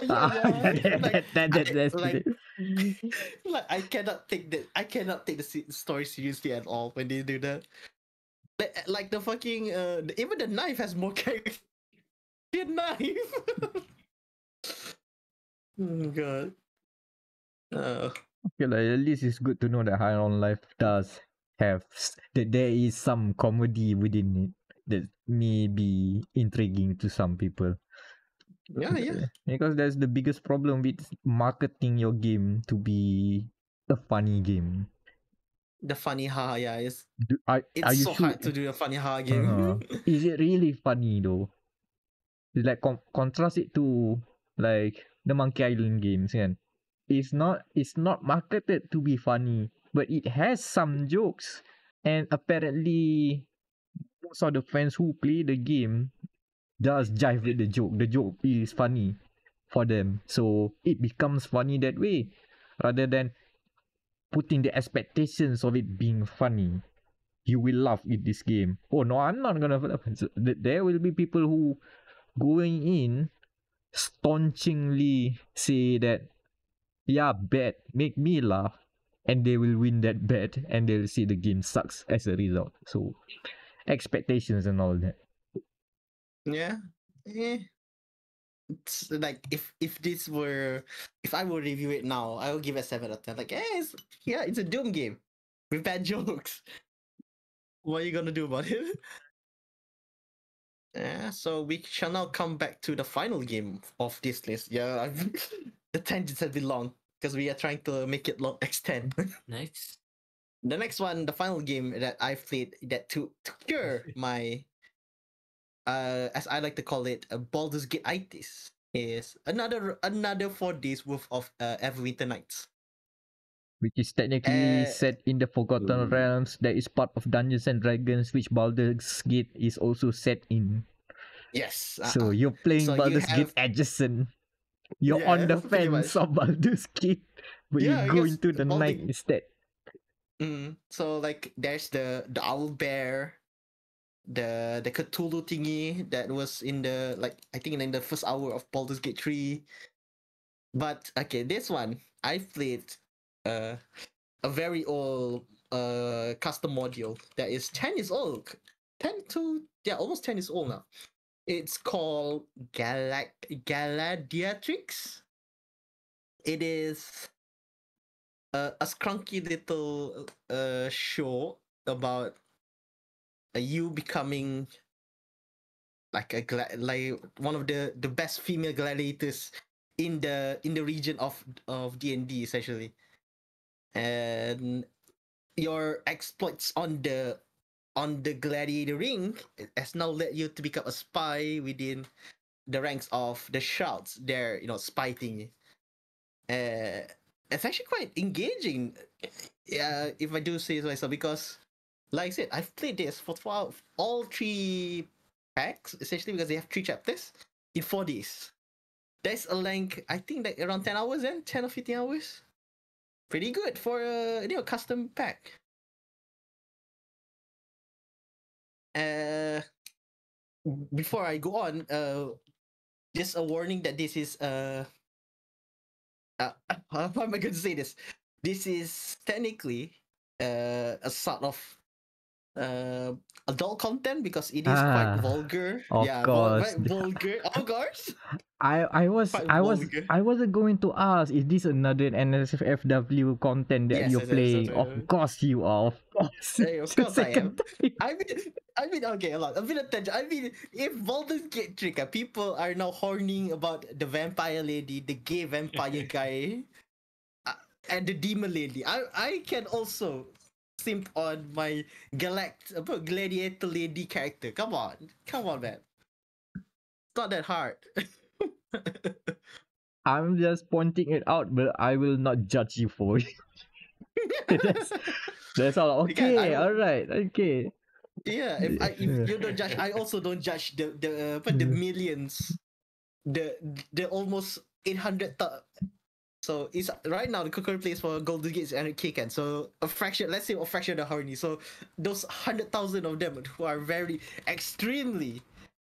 Like, that's like, it. like I cannot take the story seriously at all when they do that. Like the fucking even the knife has more character. The knife. Oh god. Okay, like, at least it's good to know that High on Life does have that there is some comedy within it that may be intriguing to some people. Yeah. Because that's the biggest problem with marketing your game to be a funny game. The funny haha, yeah, it's Are you so sure? hard to do a funny haha game. Is it really funny though? It's like contrast it to like the Monkey Island games, kan? It's not marketed to be funny, but it has some jokes. And apparently most of the fans who play the game does jive with the joke. The joke is funny for them. So it becomes funny that way. Rather than putting the expectations of it being funny. You will laugh with this game. Oh no, I'm not gonna laugh. There will be people who going in staunchingly say that, yeah, bad, make me laugh. and they will win that bet, and they'll see the game sucks as a result. So expectations and all that. Yeah. It's like if this were if I were review it now, I will give it 7 out of 10. Like, it's a Doom game with bad jokes. What are you gonna do about it? Yeah, so we shall now come back to the final game of this list. Yeah, the tangents have been long because we are trying to make it long extend. Nice. The next one, the final game that I played that to cure my as I like to call it, Baldur's Gate itis is another 4 days worth of Everwinter Nights. Which is technically set in the Forgotten Realms, that is part of Dungeons and Dragons, which Baldur's Gate is also set in. Yes. So you're playing So you Baldur's Gate have adjacent. You're yeah, on the pretty fence much. of Baldur's Gate, but you Yeah, I go guess into the night instead. So like there's the owl bear, the Cthulhu thingy that was in the like I think in the first hour of Baldur's Gate 3. But okay, this one I played a very old custom module that is 10 years old. 10 to almost 10 years old now. It's called Galadiatrix. It is a scrunky little show about you becoming like like one of the best female gladiators in the region of D&D essentially, and your exploits on the gladiator ring has now led you to become a spy within the ranks of the Shrouds. Their spy thing. It's actually quite engaging. Yeah, if I do say so myself, because like I said, I've played this for all 3 packs essentially because they have 3 chapters in 4 days. That's a length I think like around 10 hours, then 10 or 15 hours. Pretty good for a custom pack. Uh, before I go on, just a warning that this is how am I going to say this? This is technically a sort of adult content because it is quite vulgar. Of Yeah, course. quite vulgar. Of course, I was quite I was vulgar. I wasn't going to ask, is this another NSFW content that Yes, you're yes, yes, playing? Of course you are. Of course. hey, of It's the course I am. second time. I mean, okay, a bit of attention. I mean, if Baldur's Gate trick, people are now horning about the vampire lady, the gay vampire guy, and the demon lady. I can also simp on my gladiator lady character. Come on, man. It's not that hard. I'm just pointing it out, but I will not judge you for it. that's all. Again, I Okay, don't. alright, okay. Yeah, if you don't judge, I also don't judge the millions, the almost 800. So it's right now the current place for Golden Gate is 100K can. So a fraction, let's say a fraction of the horny. So those 100,000 of them who are very extremely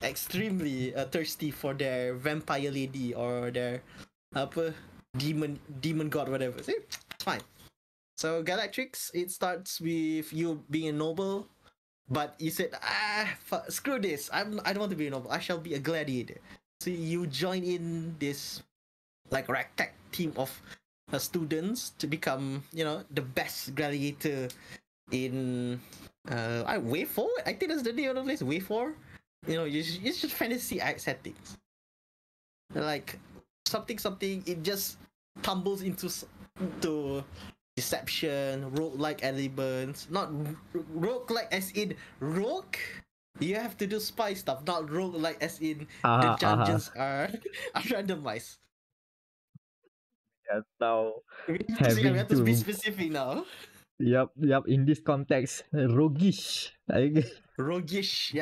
thirsty for their vampire lady or their apa demon god whatever. See, it's fine. So Galactrix, it starts with you being a noble, but you said screw this. I don't want to be a noble. I shall be a gladiator. So you join in this like ragtag team of students to become the best gladiator in I Way Forward. I think that's the name of the place. Way Forward. It's just fantasy settings. Like something. It just tumbles into deception, rogue-like elements. Not rogue-like as in rogue. You have to do spy stuff, not rogue-like as in the dungeons are randomized. Yeah, now We having have to be to specific now. yep, in this context, roguish. Roguish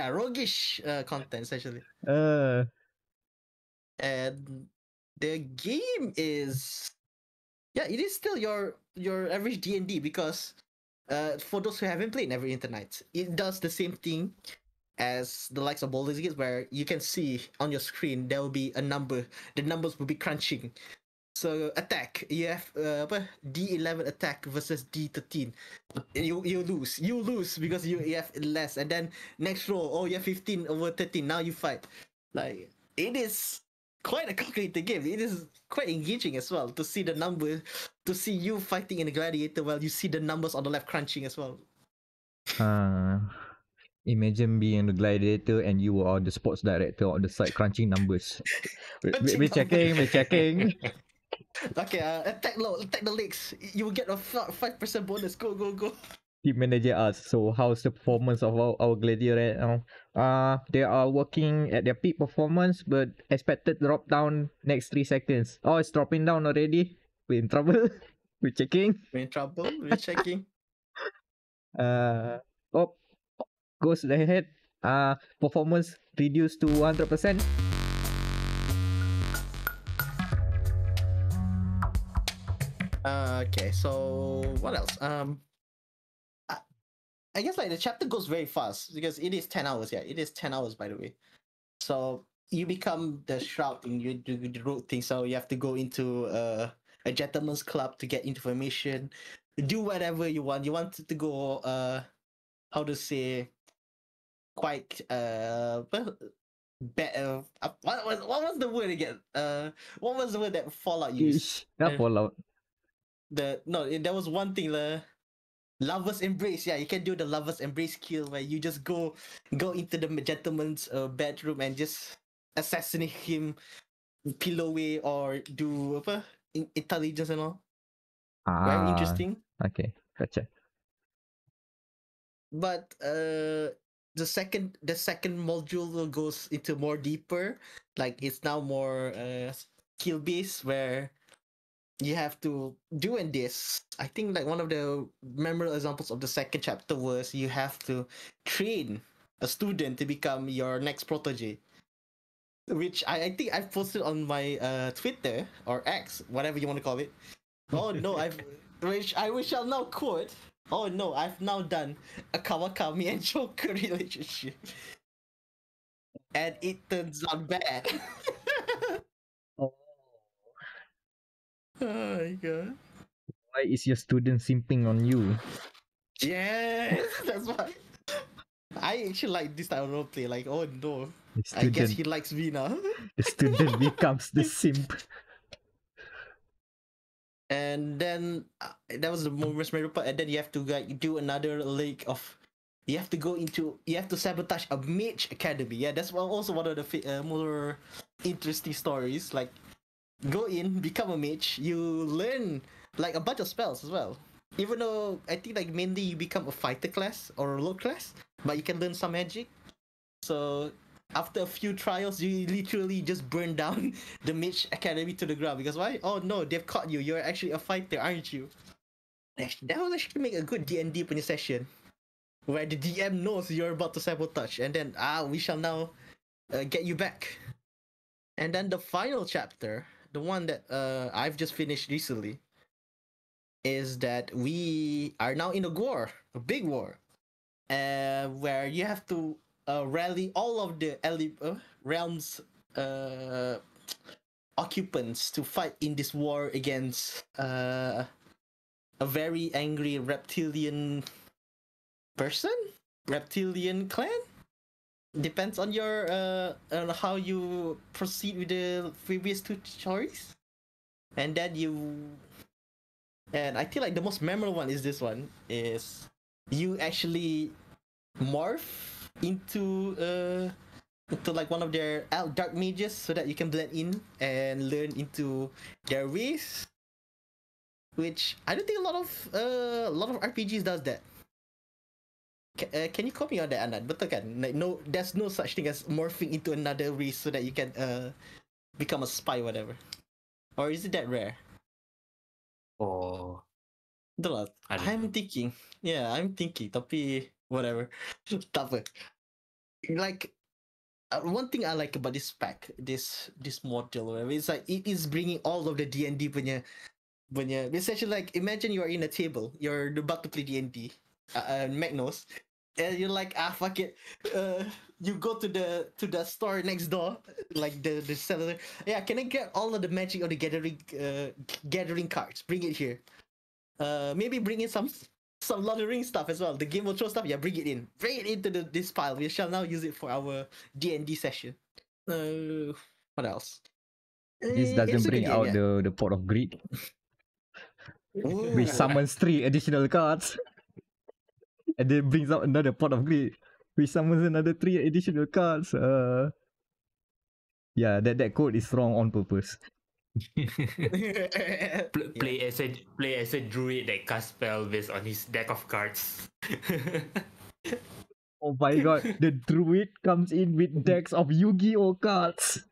content essentially. Uh And the game is it is still your average D&D because for those who haven't played Neverwinter Nights, it does the same thing as the likes of Baldur's Gate, where you can see on your screen there will be a number. The numbers will be crunching. So attack, you have apa, D11 attack versus D13. You lose because you have less, and then next roll, oh you have 15 over 13. Now you fight. Like it is quite a calculated game. It is quite engaging as well to see the numbers, to see you fighting in a gladiator while you see the numbers on the left crunching as well. Imagine being the gladiator and you are the sports director on the side crunching numbers. We're checking, we're checking. Okay, attack low, attack the legs. You will get a 5% bonus. Go, go, go. Team manager asks, so how's the performance of our gladiator right now? They are working at their peak performance, but expected drop down next 3 seconds. Oh, it's dropping down already. We're in trouble. We're checking. We're in trouble. We're checking. Oh, goes ahead. Performance reduced to 100%. Okay, so what else? I guess like the chapter goes very fast because it is 10 hours. Yeah, it is 10 hours by the way. So you become the shroud thing, you do the road thing. So you have to go into a gentleman's club to get information, do whatever you want. You want to go how to say, quite better. What was the word again? What was the word that Fallout used? Fallout. There was one thing, the Lover's Embrace. Yeah, you can do the Lover's Embrace kill where you just go into the gentleman's bedroom and just assassinate him, peel away, or do apa, intelligence and all. Very interesting. Okay, gotcha. But the second module goes into more deeper. Like it's now more skill based where you have to do in this. I think like one of the memorable examples of the second chapter was you have to train a student to become your next protege, which I think I've posted on my Twitter or X, whatever you want to call it. Oh no, which I shall now quote. Oh no, I've now done a Kawakami and Joker relationship, and it turns out bad. Oh. Oh my god. Why is your student simping on you? Yes, that's why. I actually like this type of roleplay. Like, oh no, The I guess student, he likes me now. the student becomes the simp. And then that was the most memorable part. And then you have to like do another leg of. You have to sabotage a mage academy. Yeah, that's also one of the more interesting stories. Like, go in, become a mage. You learn like a bunch of spells as well. Even though I think like mainly you become a fighter class or a low class, but you can learn some magic. So after a few trials, you literally just burn down the mage academy to the ground. Because why? Oh no, they've caught you. You're actually a fighter, aren't you? That would actually make a good D&D session, where the DM knows you're about to sabotage, and then we shall now get you back. And then the final chapter, the one that I've just finished recently, is that we are now in a war, a big war, where you have to rally all of the realms occupants to fight in this war against a very angry reptilian clan. Depends on your on how you proceed with the previous two stories. And then I feel like the most memorable one is this one, is you actually morph into like one of their dark mages so that you can blend in and learn into their ways, which I don't think a lot of RPGs does that. Can you copy on that, Anan? Betul kan? Like no, there's no such thing as morphing into another race so that you can become a spy, whatever. Or is it that rare? Oh, Betul lah. I'm thinking. Yeah, I'm thinking. Tapi whatever. Tak apa. Like one thing I like about this pack, this module, whatever, it's like it is bringing all of the D&D punya. Essentially, like imagine you are in a table, you're about to play D&D. Meck knows. and you're like, ah, fuck it. You go to the store next door, like the seller. Yeah, can I get all of the Magic or the gathering cards? Bring it here. Maybe bring in some Lord of the Rings stuff as well. The Game of Thrones stuff. Yeah, bring it in. Bring it into this pile. We shall now use it for our D&D session. What else? This It's doesn't a good bring game, out yeah. the pot of greed, which Ooh. summons 3 additional cards, and then brings out another pot of greed, which summons another 3 additional cards. Yeah, that code is wrong on purpose. Yeah. Play as a druid that casts spell based on his deck of cards. Oh my god, the druid comes in with decks of Yu-Gi-Oh cards.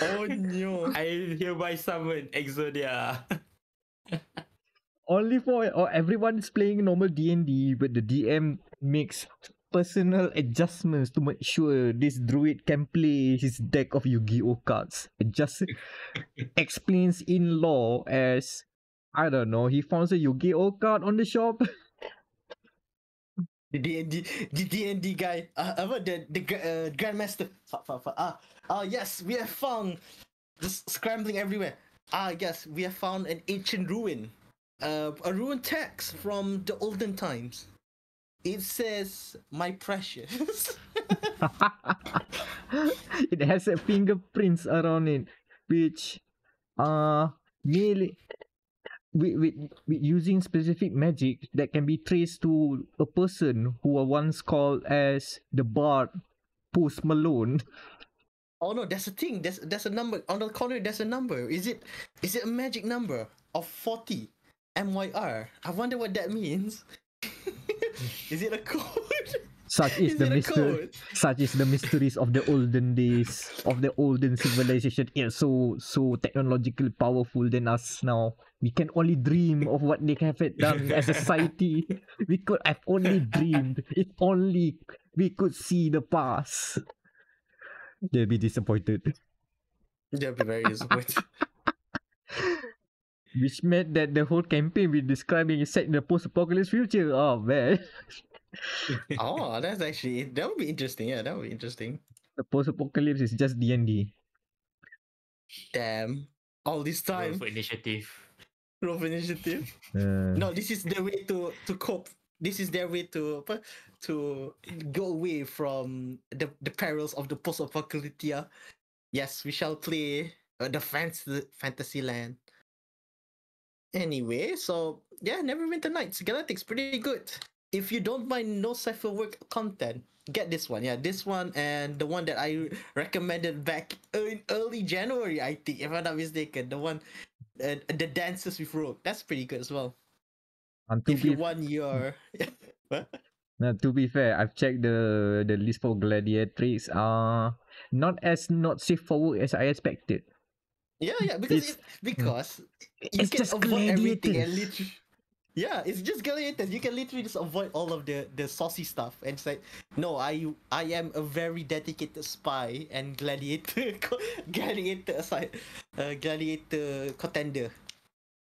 Oh no. I hereby summon Exodia. Only for or everyone's playing normal D&D, but the DM makes personal adjustments to make sure this druid can play his deck of Yu-Gi-Oh cards. It just explains in law as, I don't know, he finds a Yu-Gi-Oh card on the shop. The D&D guy, about the grandmaster. Yes, we have found just scrambling everywhere. Yes, we have found an ancient ruin, a ruined text from the olden times. It says, "My precious." It has a fingerprints around it, which merely with using specific magic that can be traced to a person who was once called as the Bard Post Malone. Oh no, that's a thing. There's a number on the corner. There's a number. Is it a magic number of 40? MYR. I wonder what that means. Is it a code? Such is Is the it a mystery. code? Such is the mysteries of the olden days, of the olden civilization. It's so technologically powerful than us now. We can only dream of what they have done as a society. We could have only dreamed. If only we could see the past. They'll be disappointed. They'll be very disappointed. Which meant that the whole campaign we're describing is set in the post-apocalypse future. Oh man. Oh, that would be interesting. Yeah, that would be interesting. The post-apocalypse is just D&D. Damn. All this Roll time. for initiative. Roll for initiative. No, this is the way to cope. This is their way to go away from the perils of the post-apocalyptic. Yes, we shall play the fantasy land. Anyway, so yeah, Neverwinter Nights Galactic's pretty good. If you don't mind no cipher work content, get this one. Yeah, this one and the one that I recommended back in early January, I think, if I'm not mistaken. The one, the dances with Rogue. That's pretty good as well. And If you want your, what? Now, to be fair, I've checked the list for Gladiatrix. Not as not safe for work as I expected. Yeah, because It's- because you it's can just avoid everything and gladiators. literally. Yeah, it's just gladiators. You can literally just avoid all of the saucy stuff and it's like, no, I am a very dedicated spy and gladiator gladiator contender.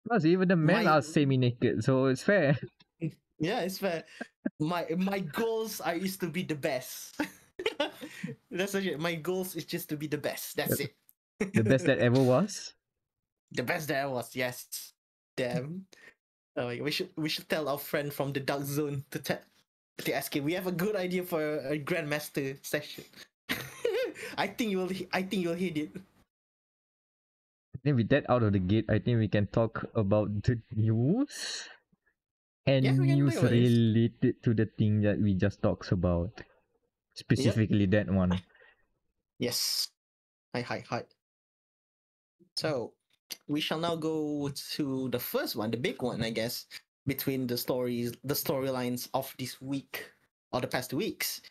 Plus, even the men My are semi-naked, so it's fair. Yeah, it's fair. My goals are is to be the best. That's it. My goals is just to be the best. That's it. The best that ever was. The best that I was. Yes. Damn. Oh, we should tell our friend from the Dark Zone to ask him. We have a good idea for a Grandmaster session. I think you'll hit it. Then with that out of the gate, I think we can talk about the news. And Yeah, we can news talk about this. related to the thing that we just talked about. Specifically that one. Yes. Hi. So we shall now go to the first one, the big one, I guess, between the storylines of this week or the past 2 weeks,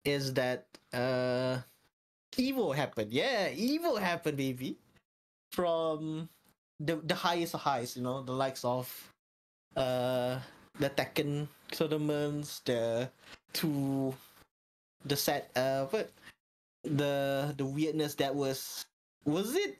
is that Evo happened. Yeah, Evo happened, baby. From the highest of highs, the likes of the Tekken tournaments, the set what the weirdness that was it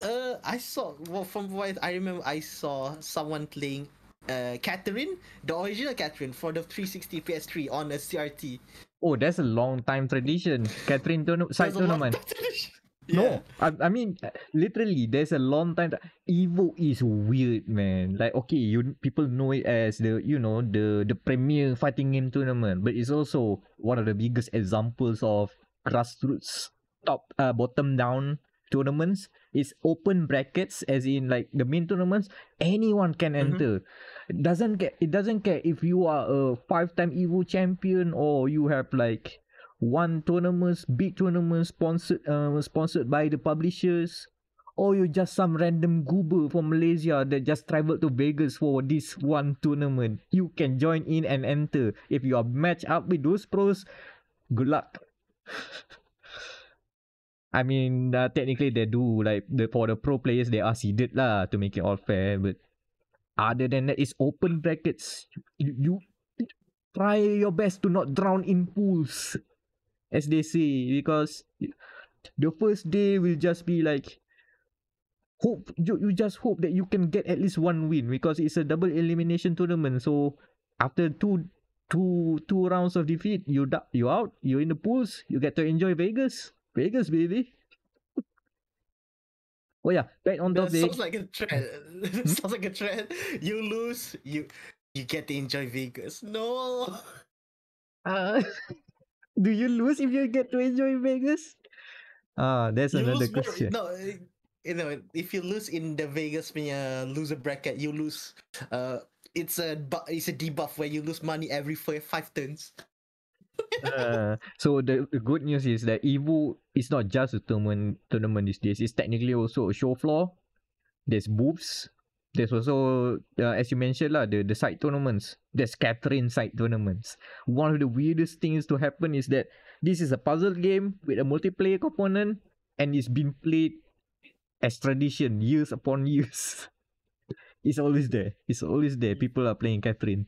I saw, well, from what I remember, I saw someone playing Catherine, the original Catherine for the 360 PS3 on a CRT. Oh, that's a long time tradition. Catherine There's side a lot tournament. of tradition. No, Yeah. I mean literally there's a long time. Evo is weird, man. Like okay, you people know it as the premier fighting game tournament, but it's also one of the biggest examples of grassroots bottom down tournaments. It's open brackets, as in like the main tournaments. Anyone can Mm-hmm. enter. It doesn't care if you are a 5-time Evo champion or you have like one tournaments, big tournaments sponsored by the publishers, or you just some random goober from Malaysia that just traveled to Vegas for this one tournament. You can join in and enter. If you are matched up with those pros, good luck. I mean, technically they do like for the pro players they are seeded lah to make it all fair, but other than that, it's open brackets. You try your best to not drown in pools, as they say, because the first day will just be like you just hope that you can get at least one win because it's a double elimination tournament. So after two rounds of defeat, you out, you're in the pools, you get to enjoy Vegas baby. Oh yeah, back on That topic. sounds like a trend. Sounds like a trend. You lose, you get to enjoy Vegas. No. uh, do you lose if you get to enjoy Vegas? That's You another lose more. question. No, if you lose in the Vegas loser bracket, you lose. It's a debuff where you lose money every 5 turns. So the good news is that Evo is not just a tournament these days. It's technically also a show floor. There's booths. There's also, as you mentioned lah, the side tournaments. There's Catherine side tournaments. One of the weirdest things to happen is that this is a puzzle game with a multiplayer component, and it's been played as tradition years upon years. It's always there. It's always there. People are playing Catherine,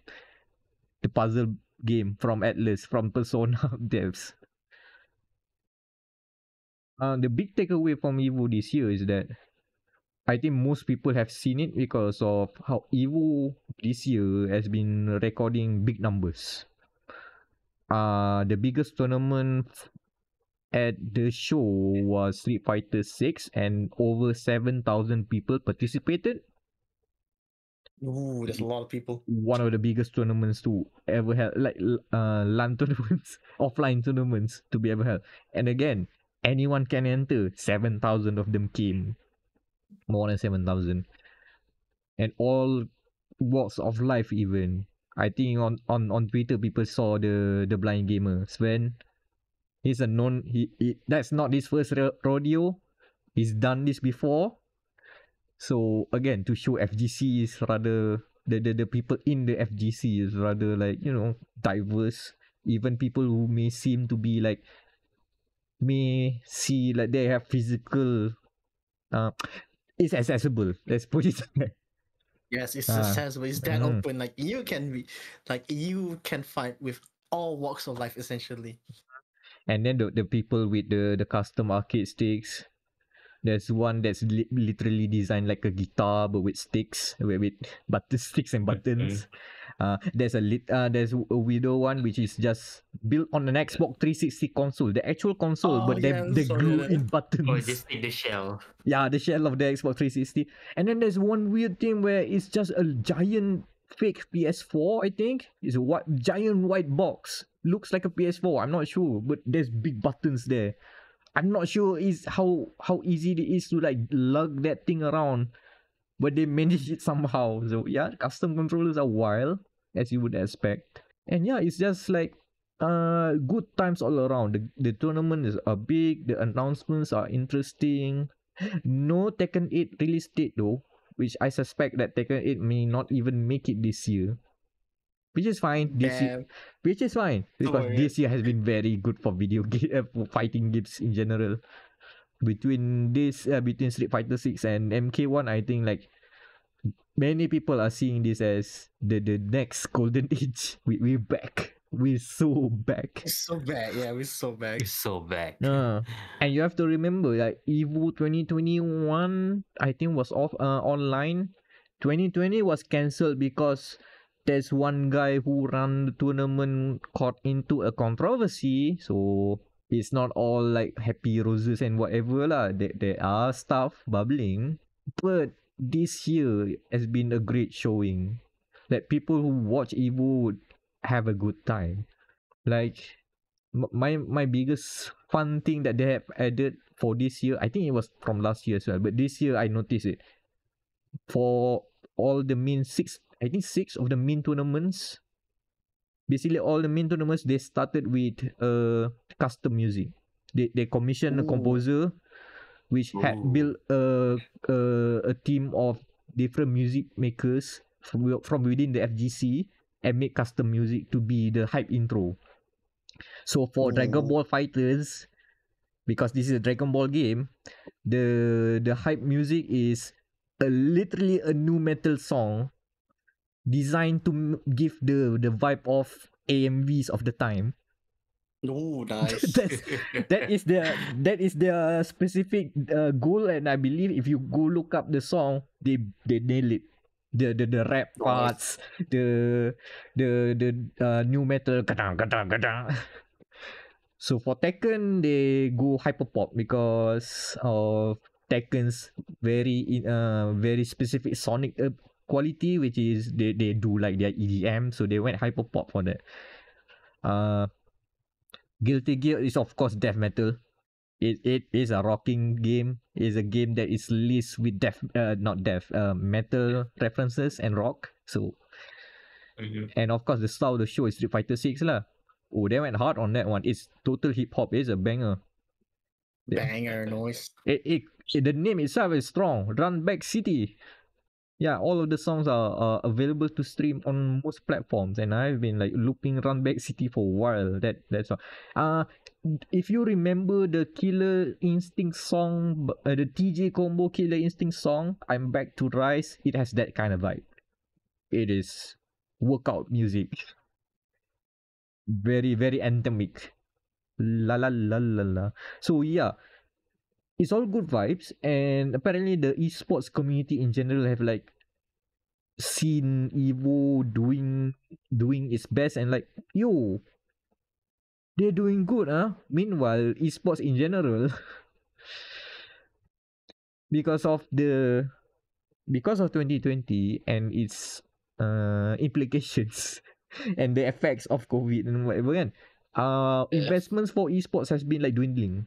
the puzzle game from Atlas, from Persona devs. The big takeaway from Evo this year is that I think most people have seen it because of how Evo this year has been recording big numbers. The biggest tournament at the show was Street Fighter 6 and over 7,000 people participated. Ooh, there's a lot of people. One of the biggest tournaments to ever held, like LAN tournaments, offline tournaments to be ever held. And again, anyone can enter. 7,000 of them came. More than 7,000. And all walks of life even. I think on Twitter people saw the blind gamer Sven. He's a known he that's not his first rodeo. He's done this before. So again, to show FGC is rather the people in the FGC is rather like diverse. Even people who may seem to be like may see like they have physical it's accessible. Let's put it that. Yes, it's accessible. It's that mhm. open. Like you can fight with all walks of life essentially. And then the people with the custom arcade sticks. There's one that's literally designed like a guitar but with sticks, with button sticks and buttons. There's a widow one which is just built on an Xbox 360 console, the actual console, Oh but yeah, they sorry. glue in buttons. Or just take the shell. Yeah, the shell of the Xbox 360. And then there's one weird thing where it's just a giant fake PS4, I think. It's a giant white box. Looks like a PS4, I'm not sure, but there's big buttons there. I'm not sure is how easy it is to like lug that thing around, but they manage it somehow. So yeah, custom controllers are wild, as you would expect. And yeah, it's just like good times all around. The tournament is big, the announcements are interesting. No Tekken 8 release date though, which I suspect that Tekken 8 may not even make it this year. Which is fine this year. Which is fine because this year has been very good for for fighting games in general. Between Street Fighter 6 and MK1, I think like many people are seeing this as the next golden age. We're back. We're so back. It's so bad. Yeah, we're so bad. It's so back. And you have to remember like Evo 2021 I think was off online, 2020 was cancelled because there's one guy who ran the tournament caught into a controversy. So it's not all like happy roses and whatever lah. There are stuff bubbling, but this year has been a great showing. That people who watch Evo would have a good time. Like my biggest fun thing that they have added for this year, I think it was from last year as well, but this year I noticed it for all the main six of the main tournaments. Basically, all the main tournaments they started with custom music. They commissioned a composer which had built a team of different music makers from within the FGC and make custom music to be the hype intro. So for Dragon Ball Fighters, because this is a Dragon Ball game, the hype music is literally a new metal song designed to give the vibe of AMVs of the time. Oh, nice. that is their specific goal, and I believe if you go look up the song, they nail it. The rap parts, the new metal, gadang, gadang, gadang. So for Tekken, they go hyperpop because of Tekken's very specific sonic quality, which is they do like their EDM, so they went hyperpop for that. Guilty Gear is of course death metal. It is a rocking game. It is a game that is laced with metal references and rock. So, and of course the style of the show is Street Fighter 6 lah. Oh, they went hard on that one. It's total hip hop. It's a banger. Banger noise. The name itself is strong. Run Back City. Yeah, all of the songs are available to stream on most platforms, and I've been like looping Run Back City for a while. That's all. If you remember the Killer Instinct song, the TJ Combo Killer Instinct song, I'm Back to Rise. It has that kind of vibe. It is workout music. Very, very anthemic. La la la la la. So yeah, it's all good vibes, and apparently the esports community in general have like seen Evo doing its best, and like, yo, they're doing good, huh? Meanwhile, esports in general, because of 2020 and its implications and the effects of COVID and whatever kan, investments for esports has been like dwindling.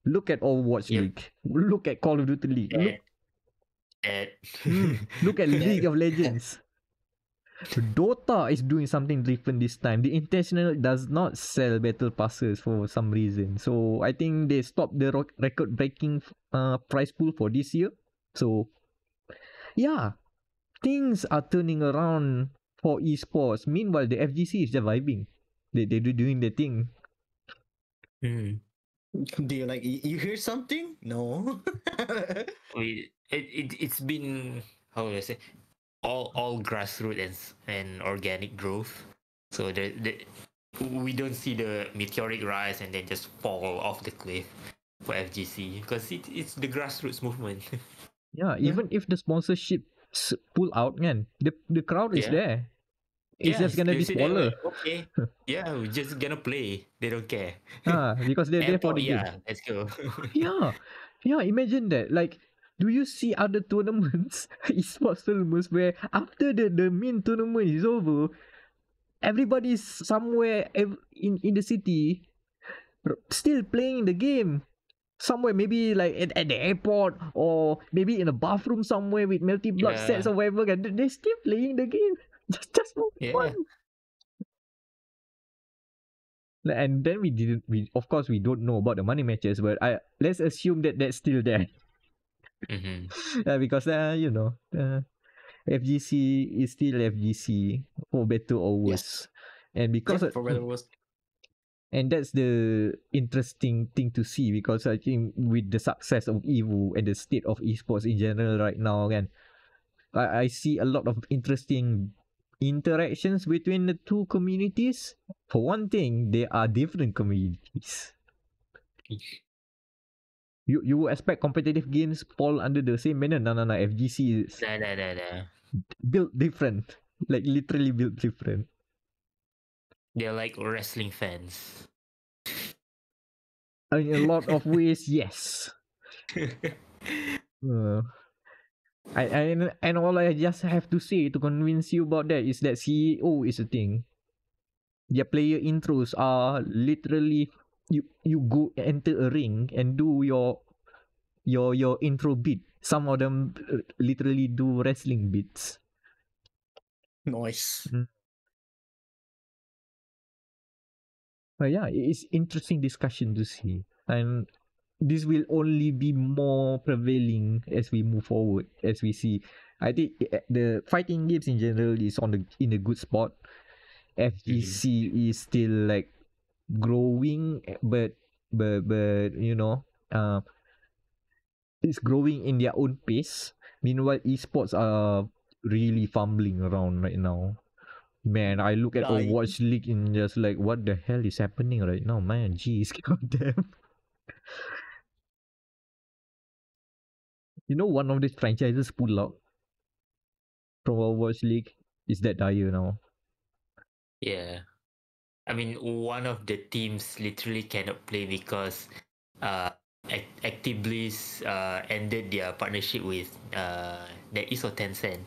Look at Overwatch League. Look at Call of Duty League. Look at League of Legends. Dota is doing something different this time. The International does not sell battle passes for some reason. So I think they stopped the record-breaking prize pool for this year. So yeah, things are turning around for esports. Meanwhile, the FGC is just vibing. They're doing their thing. Do you like you hear something? No. It's been, how do I say, all grassroots and organic growth. So we don't see the meteoric rise and then just fall off the cliff for FGC because it's the grassroots movement. Yeah, even if the sponsorship pull out, man, the crowd is there. It's just gonna be smaller. Like, okay, yeah, we're just gonna play. They don't care. Because they're there for the game. Let's go. yeah. Imagine that. Like, do you see other tournaments, esports tournaments, where after the main tournament is over, everybody's somewhere in the city, still playing the game. Somewhere, maybe like at the airport, or maybe in a bathroom somewhere with multi blood sets or whatever. They're still playing the game. Just for fun. And then we of course we don't know about the money matches, but let's assume that that's still there. Because FGC is still FGC, for better or worse. And because for better or worse. And that's the interesting thing to see, because I think with the success of Evo and the state of esports in general right now, again, I see a lot of interesting interactions between the two communities. For one thing, they are different communities. You expect competitive games fall under the same banner? No. FGC is... No. built different, like literally built different. They're like wrestling fans. In a lot of ways, yes. Uh, and all I just have to say to convince you about that is that CEO is a thing. Their player intros are literally you go enter a ring and do your intro beat. Some of them literally do wrestling beats. Nice. But yeah, it's interesting discussion to see, and this will only be more prevailing as we move forward. As we see, I think the fighting games in general is in a good spot. FGC is still like growing, but it's growing in their own pace. Meanwhile, esports are really fumbling around right now. Man, I look at Die. Overwatch League and just like, what the hell is happening right now, man? Jeez, goddamn. You know, one of these franchises pull out from Overwatch League is that dire now. Yeah. I mean, one of the teams literally cannot play because uh, Actibliss ended their partnership with NetEase or Tencent.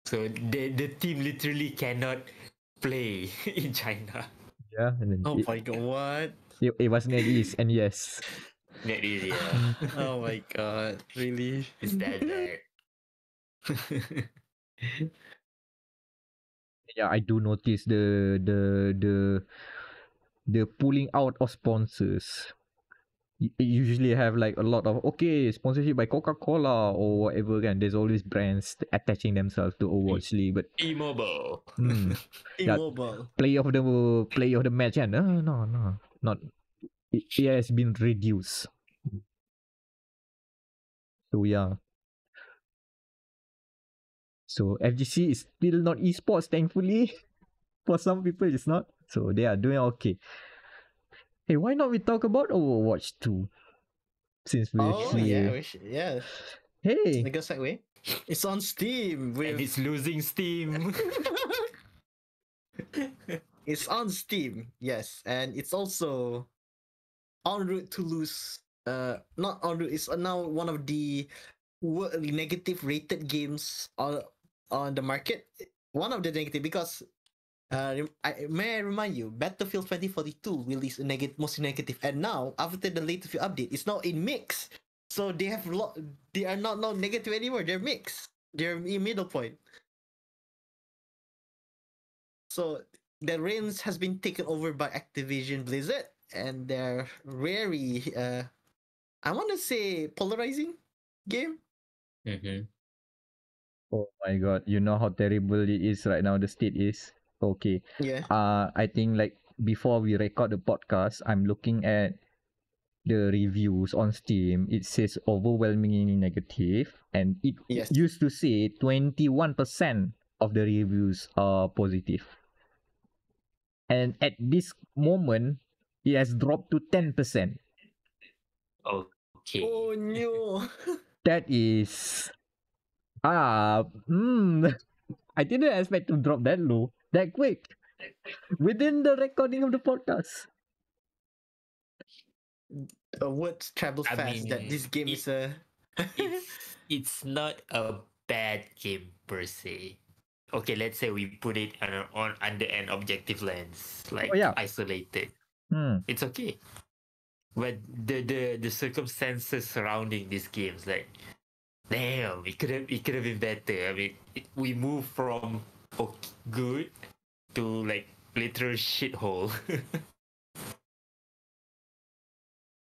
So the team literally cannot play in China. Yeah, and then Oh my god, what? it was NetEase, and yes. NetEase, yeah. Oh my god, really? It's that bad. Yeah, I do notice the pulling out of sponsors. You usually have like a lot of okay sponsorship by Coca-Cola or whatever again. There's always brands attaching themselves to Overwatch League, but T-Mobile. that Immobile. play of the match, and no, not it has been reduced. So yeah. So FGC is still not esports, thankfully. For some people, it's not. So they are doing okay. Hey, why not we talk about Overwatch 2? Since we're Oh yeah, here. we should, yeah. Hey, A good segue. It's on Steam And with. it's losing steam. It's on Steam, yes, and it's also en route to lose. Not en route. It's now one of the negative rated games on the market. One of the negative because may I remind you, Battlefield 2042 released a most negative, and now after the latest update, it's now in mix. So they are not now negative anymore. They're mixed. They're in middle point. So the reins has been taken over by Activision Blizzard, and they're very I want to say polarizing game. Mm-hmm. oh my god, you know how terrible it is right now. The state is okay. Yeah. I think like before we record the podcast, I'm looking at the reviews on Steam. It says overwhelmingly negative, and it Yes. used to say 21% of the reviews are positive. And at this moment, it has dropped to 10%. Okay. Oh no. That is I didn't expect to drop that low that quick within the recording of the podcast. Words travel I fast. That mean, this game is a. it's not a bad game per se. Okay, let's say we put it on under an objective lens, like Oh yeah. isolated. Hmm. It's okay. But the circumstances surrounding these games, like, damn, it could have been better. I mean, we move from good to like literal shithole.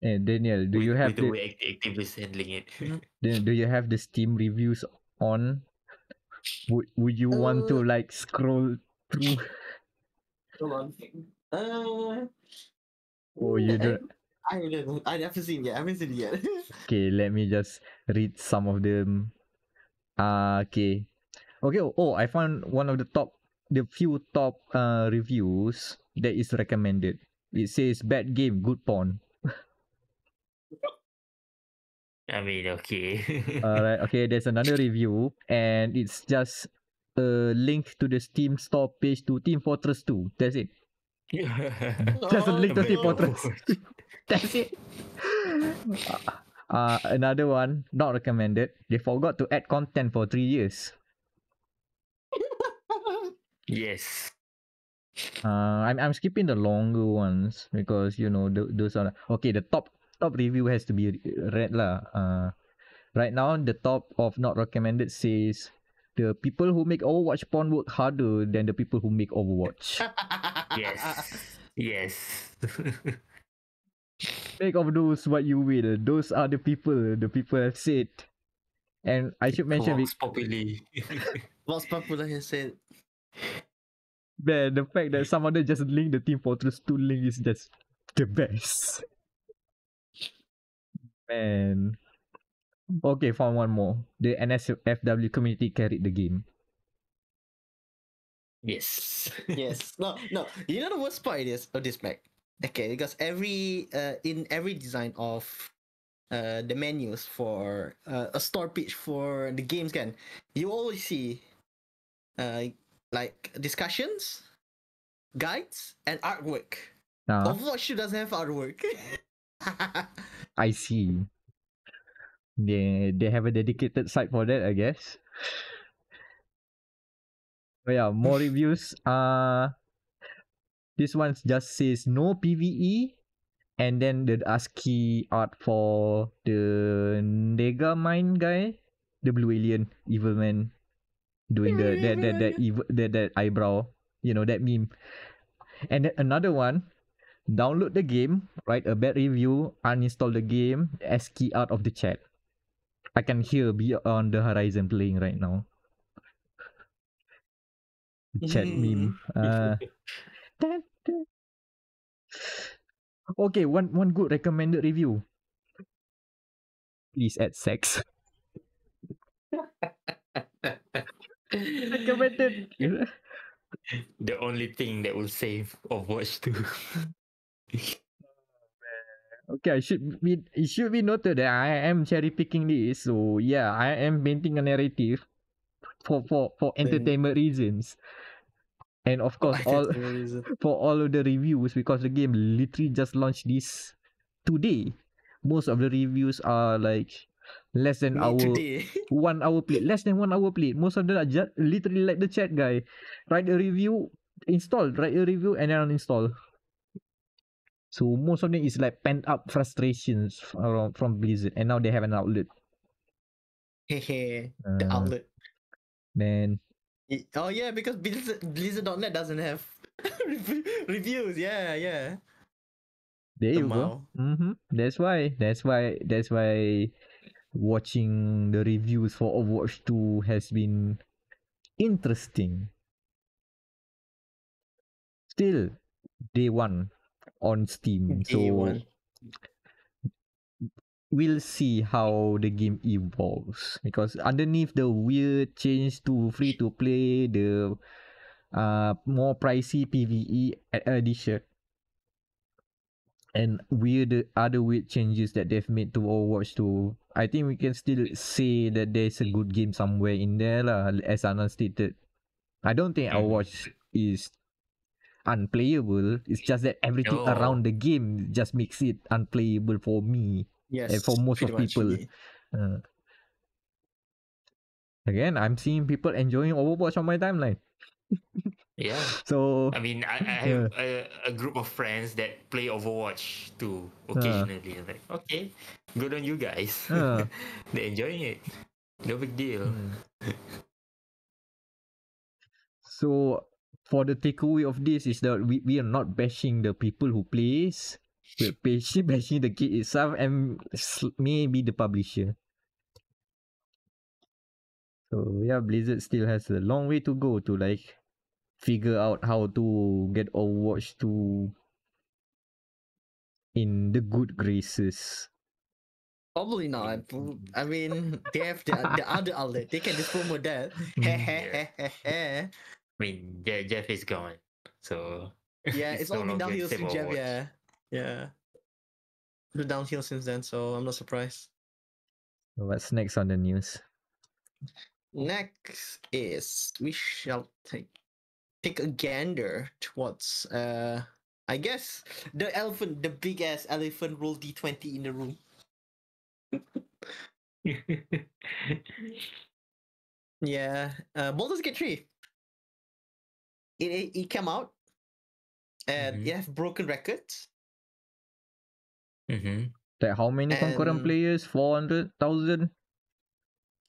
And Daniel, do you with have the the way Activision handling it. do you have the Steam reviews on? Would you want to like scroll through? Hold on. Uh, Oh, you don't. I don't know. I haven't seen it yet. I haven't seen it yet. Okay, let me just read some of them. Okay. Okay. Oh, I found one of the few top reviews that is recommended. It says bad game, good porn. I mean, okay. Alright, okay, there's another review, and it's just a link to the Steam store page to Team Fortress 2. That's it. Just a Oh link to Back Team to no. Fortress. Overwatch. That's it. Another one, not recommended. They forgot to add content for 3 years. Yes. I'm skipping the longer ones because you know those are okay. The top review has to be read lah. Right now the top of not recommended says the people who make Overwatch porn work harder than the people who make Overwatch. Yes. Yes. Make of those what you will. Those are the people have said. And I should mention Vox Populi. What's popular he said? man, the fact that some other just link the Team Fortress 2 link is just the best. Man. Okay, found one more. The NSFW community carried the game. Yes. Yes. No. You know the worst part is of this Mac. Okay, because in every design of the menus for a store page for the games can you always see like discussions, guides, and artwork. Overwatch 2 doesn't have artwork. I see. They have a dedicated site for that, I guess. But yeah, more reviews. This one just says no PVE, and then the ASCII art for the Nega Mine guy, the blue alien evil man, doing that evil that eyebrow, you know that meme. And then another one, download the game, write a bad review, uninstall the game, ASCII art of the chat. I can hear Beyond the Horizon playing right now. Chat meme. Okay, one good recommended review. Please add sex. Recommended. The only thing that will save Overwatch 2. Okay, it should be noted that I am cherry picking this. So yeah, I am painting a narrative for entertainment reasons. And of course all for all of the reviews, because the game literally just launched this today. Most of the reviews are like less than today. 1 hour played, less than 1 hour played. Most of them are just literally like the chat guy, write a review, install, write a review, and then uninstall. So most of them is like pent up frustrations from Blizzard, and now they have an outlet. The outlet. Man. Oh yeah, because Blizzard.net doesn't have reviews. Yeah. There you go. That's why watching the reviews for Overwatch 2 has been interesting. Still, day one on Steam. Day one. We'll see how the game evolves, because underneath the weird change to free to play, the more pricey PvE addition, and other weird changes that they've made to Overwatch 2, I think we can still say that there's a good game somewhere in there lah, as Anan stated. I don't think Overwatch is unplayable. It's just that everything around the game just makes it unplayable for me. Yes, and for most of people. Again, I'm seeing people enjoying Overwatch on my timeline. Yeah. So I mean, I have a group of friends that play Overwatch too occasionally. Like, okay, good on you guys. They're enjoying it. No big deal. So for the takeaway of this is that we are not bashing the people who plays. We're bashing the game itself and maybe the publisher. So yeah, Blizzard still has a long way to go to like figure out how to get Overwatch to in the good graces. Probably not. I mean, they have the other outlet. They can just promote that. I mean, Jeff is gone, so yeah, it's all been downhill since Jeff. Yeah, the downhill since then. So I'm not surprised. What's next on the news? Next is we shall take a gander towards I guess the big ass elephant roll D20 in the room. Yeah, Baldur's Gate 3. It came out and Mhm. it have broken records. Mm-hmm. Like how many concurrent And players? 400,000?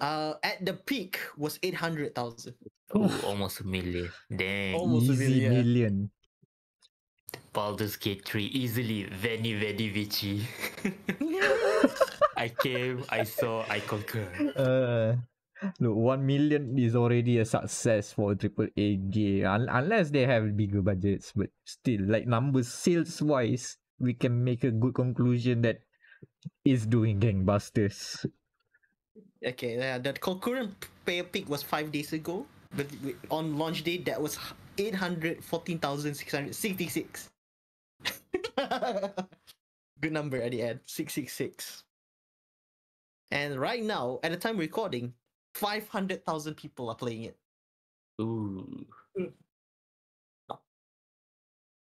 at the peak was 800,000. Oh, almost a million. Dang. Almost a Easy million. million. Baldur's Gate 3 easily Veni Vedi Vici. I came, I saw, I conquered. Look, 1 million is already a success for a triple A game, unless they have bigger budgets. But still, like numbers sales wise, we can make a good conclusion that it's doing gangbusters. Okay, the concurrent player peak was 5 days ago, but on launch day that was 814,666. Good number at the end, 666. And right now, at the time recording, 500,000 people are playing it. Ooh.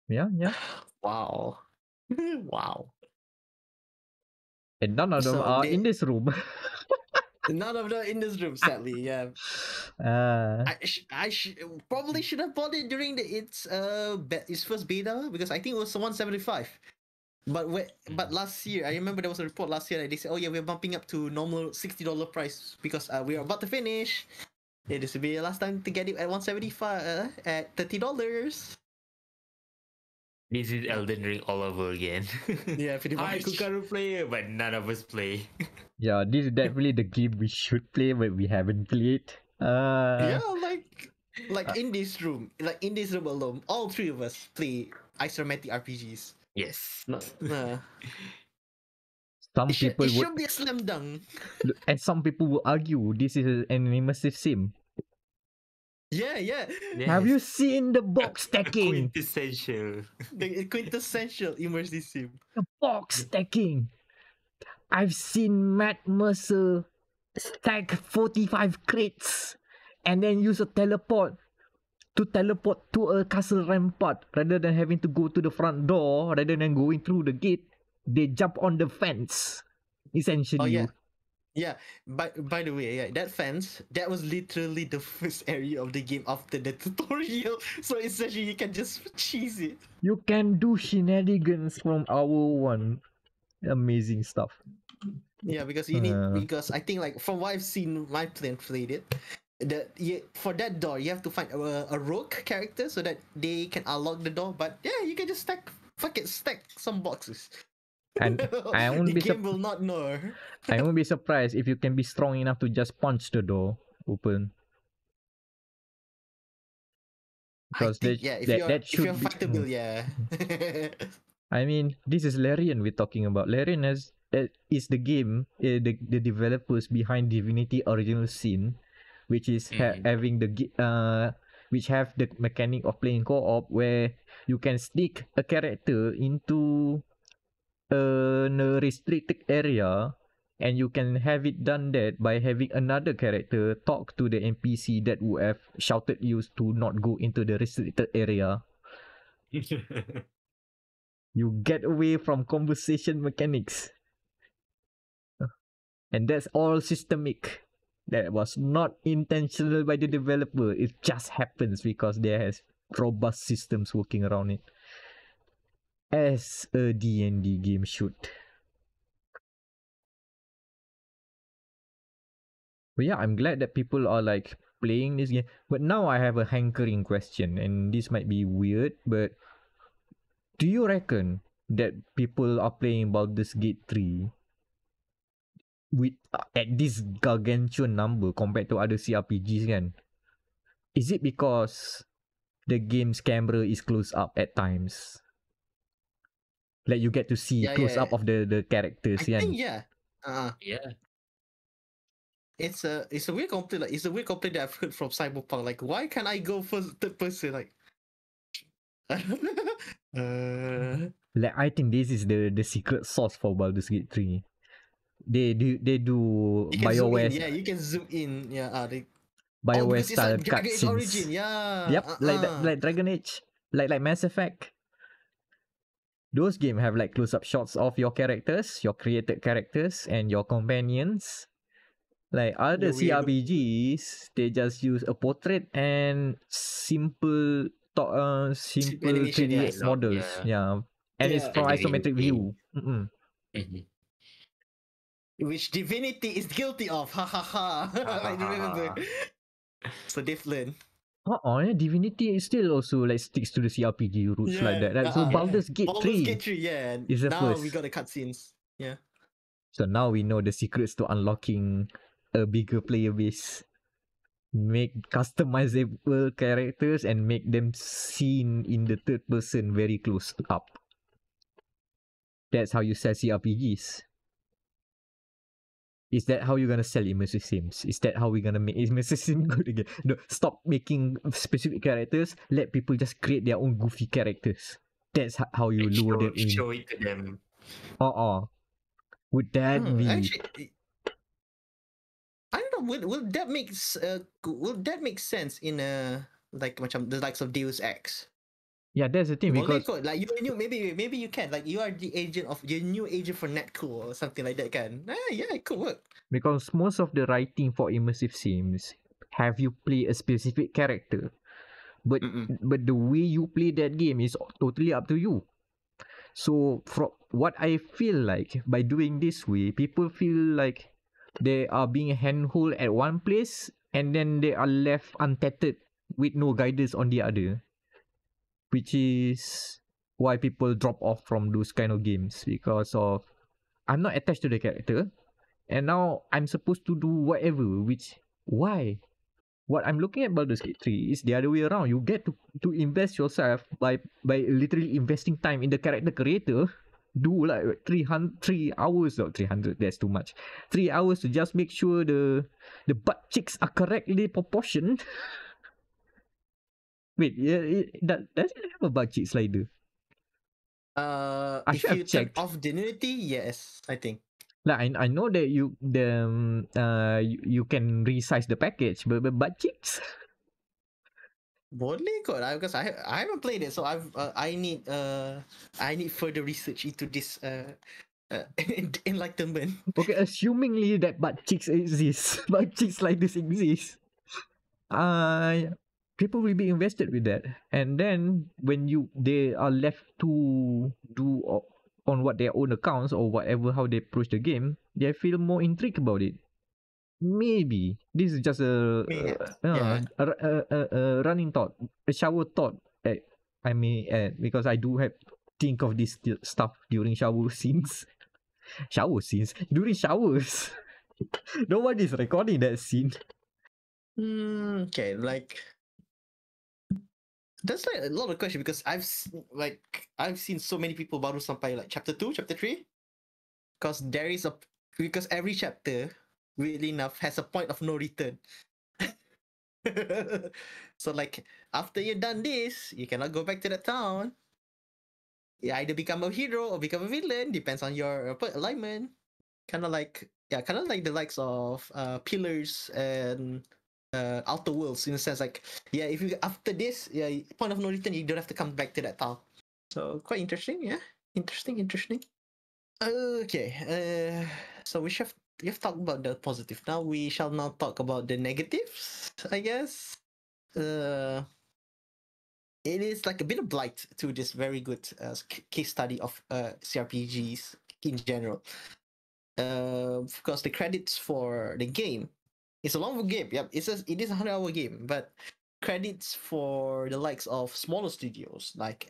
Yeah. Wow. Wow. And none of them So are in this room. none of them in this room, sadly. Yeah, uh, I probably should have bought it during its first beta because I think it was 175. But last year, I remember there was a report last year that they said, "Oh yeah, we're bumping up to normal $60 price because we are about to finish. This will be the last time to get it at 175 at $30." This is Elden Ring all over again. Yeah, pretty Hi, much. concurrent player, but none of us play. yeah, this is definitely the game we should play, but we haven't played. Yeah, like in this room, alone, all three of us play isometric RPGs. Yes. Some people It would, should be a slam dunk. and some people would argue this is an immersive sim. Yeah. Yes. Have you seen the box A stacking? quintessential. The quintessential immersive sim. The box stacking. I've seen Matt Mercer stack 45 crates and then use a teleport to a castle rampart rather than having to go to the front door, rather than going through the gate. They jump on the fence. Essentially. Oh yeah. Yeah, by the way, yeah, that fence, that was literally the first area of the game after the tutorial. So essentially, you can just cheese it. You can do shenanigans from hour one. Amazing stuff. Yeah, because because I think like from what I've seen, my plan played it. For that door, you have to find a rogue character so that they can unlock the door. But yeah, you can just stack some boxes. And I won't the be game will not know. I won't be surprised if you can be strong enough to just punch the door open. Because I think if you're should be. fightable, yeah. I mean, this is Larian we're talking about. Larian is the game, the developers behind Divinity Original Sin, which is having which have the mechanic of playing co-op where you can sneak a character into a restricted area, and you can have it done that by having another character talk to the NPC that would have shouted you to not go into the restricted area. You get away from conversation mechanics. And that's all systemic. That was not intentional by the developer. It just happens because there has robust systems working around it. As a D&D game should. But yeah, I'm glad that people are like playing this game. But now I have a hankering question, and this might be weird, but do you reckon that people are playing Baldur's Gate 3 with at this gargantuan number compared to other CRPGs kan? Is it because the game's camera is close up at times? Like you get to see close up of the characters I kan? think yeah. Yeah. It's a weird complaint. Like it's a weird complaint that I've heard from Cyberpunk. Like, why can't I go first third person? Like, Like I think this is the secret sauce for Baldur's Gate 3. They do You can zoom in. BioWare Yeah, you can zoom in. Yeah. BioWare Because it's style like Dragon Age Origin. cutscenes. Yeah. Yep, like that, like Dragon Age, like Mass Effect. Those games have like close-up shots of your characters, your created characters, and your companions. Like other The weird. CRPGs, they just use a portrait and simple Animation. Yeah. 3D models. Yeah, Yeah, and it's Yeah. from individual isometric game. view. Mm-mm. Mhm. Which Divinity is guilty of. Ha ha ha. I remember. So different. Divinity is still also like sticks to the CRPG roots like Yeah. that. Right? So Yeah. Baldur's Gate Baldur's 3 Gate 3, yeah. is the Now we first. got the cutscenes. Yeah. So now we know the secrets to unlocking a bigger player base. Make customizable characters and make them seen in the third person very close up. That's how you sell CRPGs. Is that how you're gonna sell immersive sims? Is that how we're gonna make immersive sim good again? No, stop making specific characters. Let people just create their own goofy characters. That's how you Like lure them in. show it to them. Would that be? Actually, I don't know. Will that make sense in like macam the likes of Deus Ex? Yeah, that's the thing Boleh because kot. Like you maybe you can, like you are the agent of your new agent for Netcool or something like that kan. Yeah, it could work. because most of the writing for immersive sims have you play a specific character, but Mm-mm. the way you play that game is totally up to you. So from what I feel like by doing this way, people feel like they are being handhold at one place and then they are left untethered with no guidance on the other, which is why people drop off from those kind of games because of I'm not attached to the character and now I'm supposed to do whatever, which why? What I'm looking at Baldur's Gate 3 is the other way around. You get to invest yourself by literally investing time in the character creator. Do like 3 hours or 300, that's too much. 3 hours to just make sure the butt cheeks are correctly proportioned. Wait, yeah, does it have a butt cheek slider? I If should have you turn checked. off Divinity, yes, I think. Like I know that you can resize the package, but butt cheeks. Boleh kot. Because I haven't played it, so I need further research into this enlightenment. Okay, assumingly that butt cheeks exist, butt cheeks like this exist, uh, people will be invested with that. And then when they are left to do on what their own accounts or whatever how they approach the game, they feel more intrigued about it. Maybe this is just Yeah. a running thought, a shower thought. I mean, because I do have think of this stuff during shower scenes. Shower scenes during showers. No one is recording that scene. Okay, like that's like a lot of questions because I've seen so many people baru sampai like chapter 2, chapter 3. Because every chapter, weirdly enough, has a point of no return. So like after you've done this, you cannot go back to the town. You either become a hero or become a villain, depends on your alignment. Kind of like the likes of Pillars and Outer Worlds, in a sense. Like if you after this, point of no return, you don't have to come back to that town. So quite interesting. Yeah, interesting. Okay. So we have talked about the positive. Now we shall now talk about the negatives, I guess. It is like a bit of blight to this very good case study of CRPGs in general. Of course, the credits for the game. It's a long game. Yep, it is a 100-hour game, but credits for the likes of smaller studios like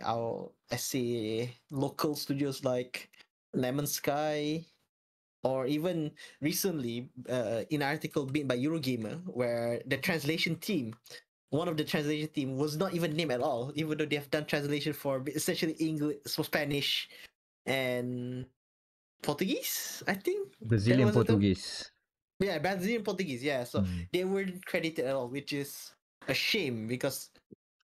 let's say local studios like Lemon Sky, or even recently in an article made by Eurogamer where one of the translation team was not even named at all, even though they have done translation for essentially English, for Spanish and Portuguese, I think. Brazilian Portuguese. Yeah, Brazilian Portuguese, yeah. So they weren't credited at all, which is a shame because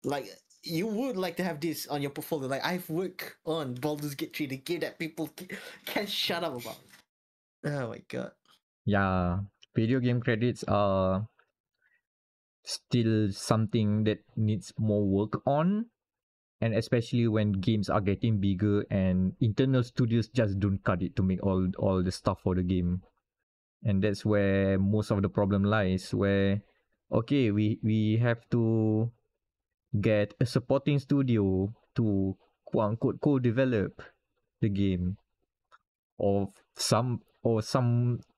like you would like to have this on your portfolio. Like I've worked on Baldur's Gate 3, the game that people can't shut up about. Oh my god. Yeah, video game credits are still something that needs more work on, and especially when games are getting bigger and internal studios just don't cut it to make all the stuff for the game. And that's where most of the problem lies, where okay, we have to get a supporting studio to quote unquote co-develop the game, or some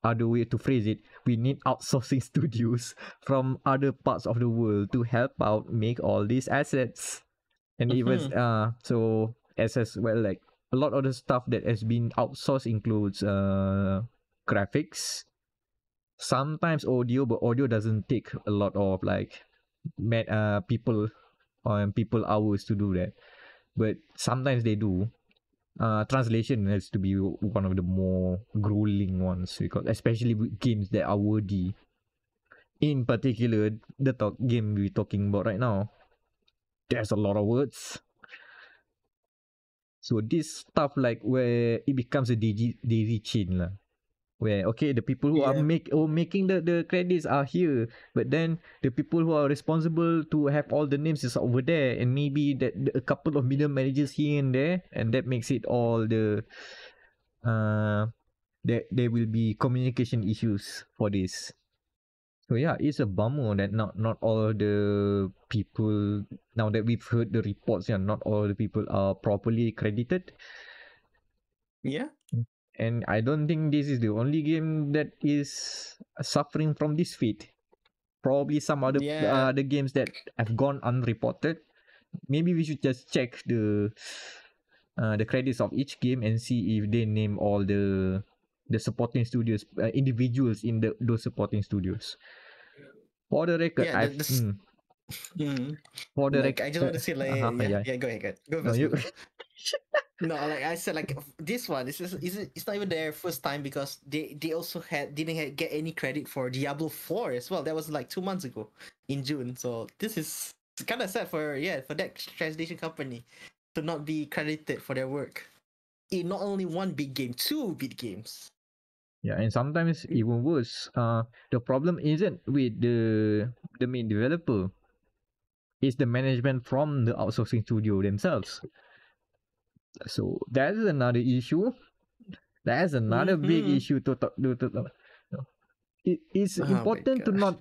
other way to phrase it, we need outsourcing studios from other parts of the world to help out make all these assets. And even so, as well, like a lot of the stuff that has been outsourced includes graphics, sometimes audio, but audio doesn't take a lot of like people people hours to do that, but sometimes they do. Translation has to be one of the more grueling ones, because especially with games that are wordy. In particular, the game we're talking about right now, there's a lot of words. So this stuff like where it becomes a daisy chain lah. Where okay, the people who are Yeah. making the credits are here, but then the people who are responsible to have all the names is over there, and maybe that a couple of middle managers here and there, and that makes it all the there will be communication issues for this. So yeah, it's a bummer that not all the people, now that we've heard the reports, yeah, not all the people are properly credited. Yeah. And I don't think this is the only game that is suffering from this fate. Probably some other Yeah. the games that have gone unreported. Maybe we should just check the credits of each game and see if they name all the supporting studios, individuals in those supporting studios. For the record, Yeah. Mm. for the Like I just want to say like yeah. yeah, go ahead. Go No, first. you. Go first. No, like I said, like this one, it's not even their first time because they also didn't get any credit for Diablo 4 as well. That was like 2 months ago in June. So this is kind of sad for that translation company to not be credited for their work in not only one big game, two big games. Yeah, and sometimes even worse. The problem isn't with the main developer. It's the management from the outsourcing studio themselves. So that's another issue. That's another big Mm-hmm. issue to talk. It's Oh my important to gosh.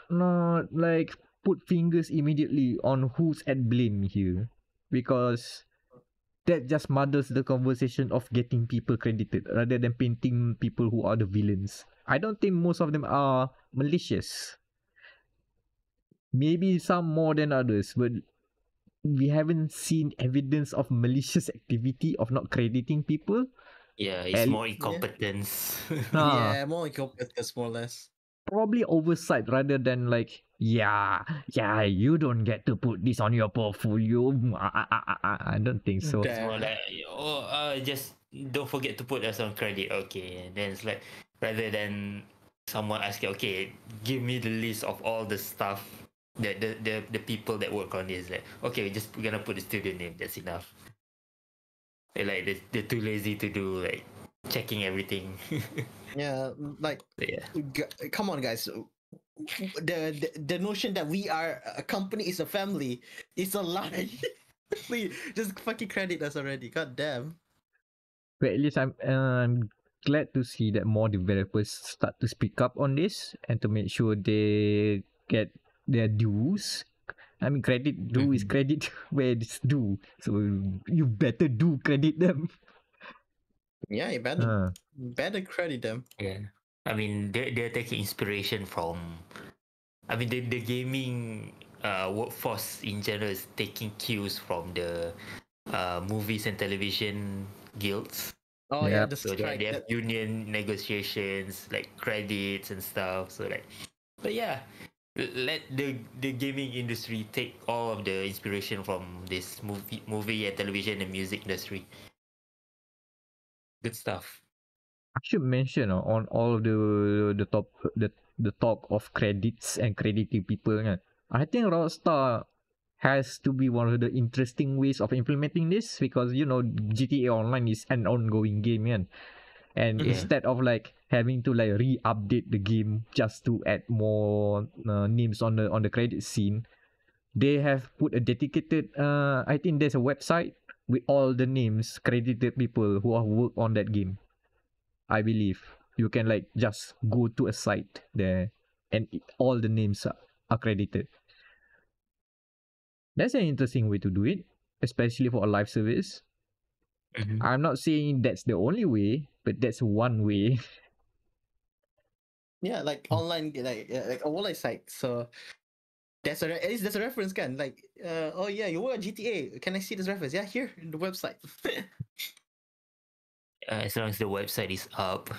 not like put fingers immediately on who's at blame here, because that just muddles the conversation of getting people credited rather than painting people who are the villains. I don't think most of them are malicious. Maybe some more than others, but we haven't seen evidence of malicious activity of not crediting people. Yeah, it's And more Yeah. incompetence. uh, Yeah, more incompetence, more or less. probably oversight rather than like, yeah, you don't get to put this on your portfolio. I don't think so. It's more Damn. like, oh, just don't forget to put us on credit. Okay, and then it's like, rather than someone asking, okay, give me the list of all the stuff that the people that work on this. Like, okay, we're gonna put the studio name. That's enough. Like they're too lazy to do like checking everything. Yeah, like Yeah. come on, guys. The notion that we are a company is a family is a lie. Please just fucking credit us already. God damn. But at least I'm glad to see that more developers start to speak up on this and to make sure they get their dues. I mean, credit due is credit where it's due. So you better do credit them. Yeah, you better credit them. Yeah. I mean, they're taking inspiration from. I mean, the gaming workforce in general is taking cues from the movies and television guilds. Oh yeah, Yep. the So they strike have that. union negotiations, like credits and stuff. So like, but yeah, let the gaming industry take all of the inspiration from this movie and television and music industry. Good stuff. I should mention on all of the talk of credits and crediting people kan. I think Rockstar has to be one of the interesting ways of implementing this, because you know GTA Online is an ongoing game kan. And Mhm. instead of like having to like re-update the game just to add more names on the credit scene, they have put a dedicated I think there's a website with all the names credited people who have worked on that game. I believe you can like just go to a site there and all the names are credited. That's an interesting way to do it, especially for a live service. Mhm. I'm not saying that's the only way, but that's one way. Yeah, like online, like a online site. So that's at least that's a reference, can like, oh yeah, you were GTA. Can I see this reference? Yeah, here in the website. As long as the website is up,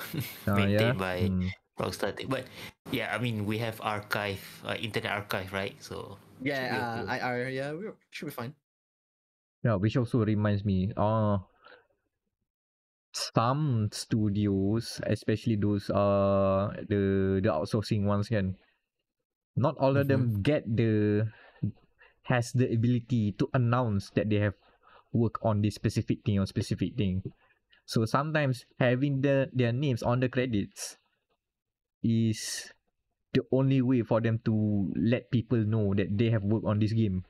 Yeah. maintained by Rockstar. But yeah, I mean, we have archive, internet archive, right? So should be Yeah, okay. yeah, we should be fine. Yeah, which also reminds me, some studios, especially those the outsourcing ones can, not all of them get has the ability to announce that they have work on this specific thing or specific thing. So sometimes having their names on the credits is the only way for them to let people know that they have worked on this game.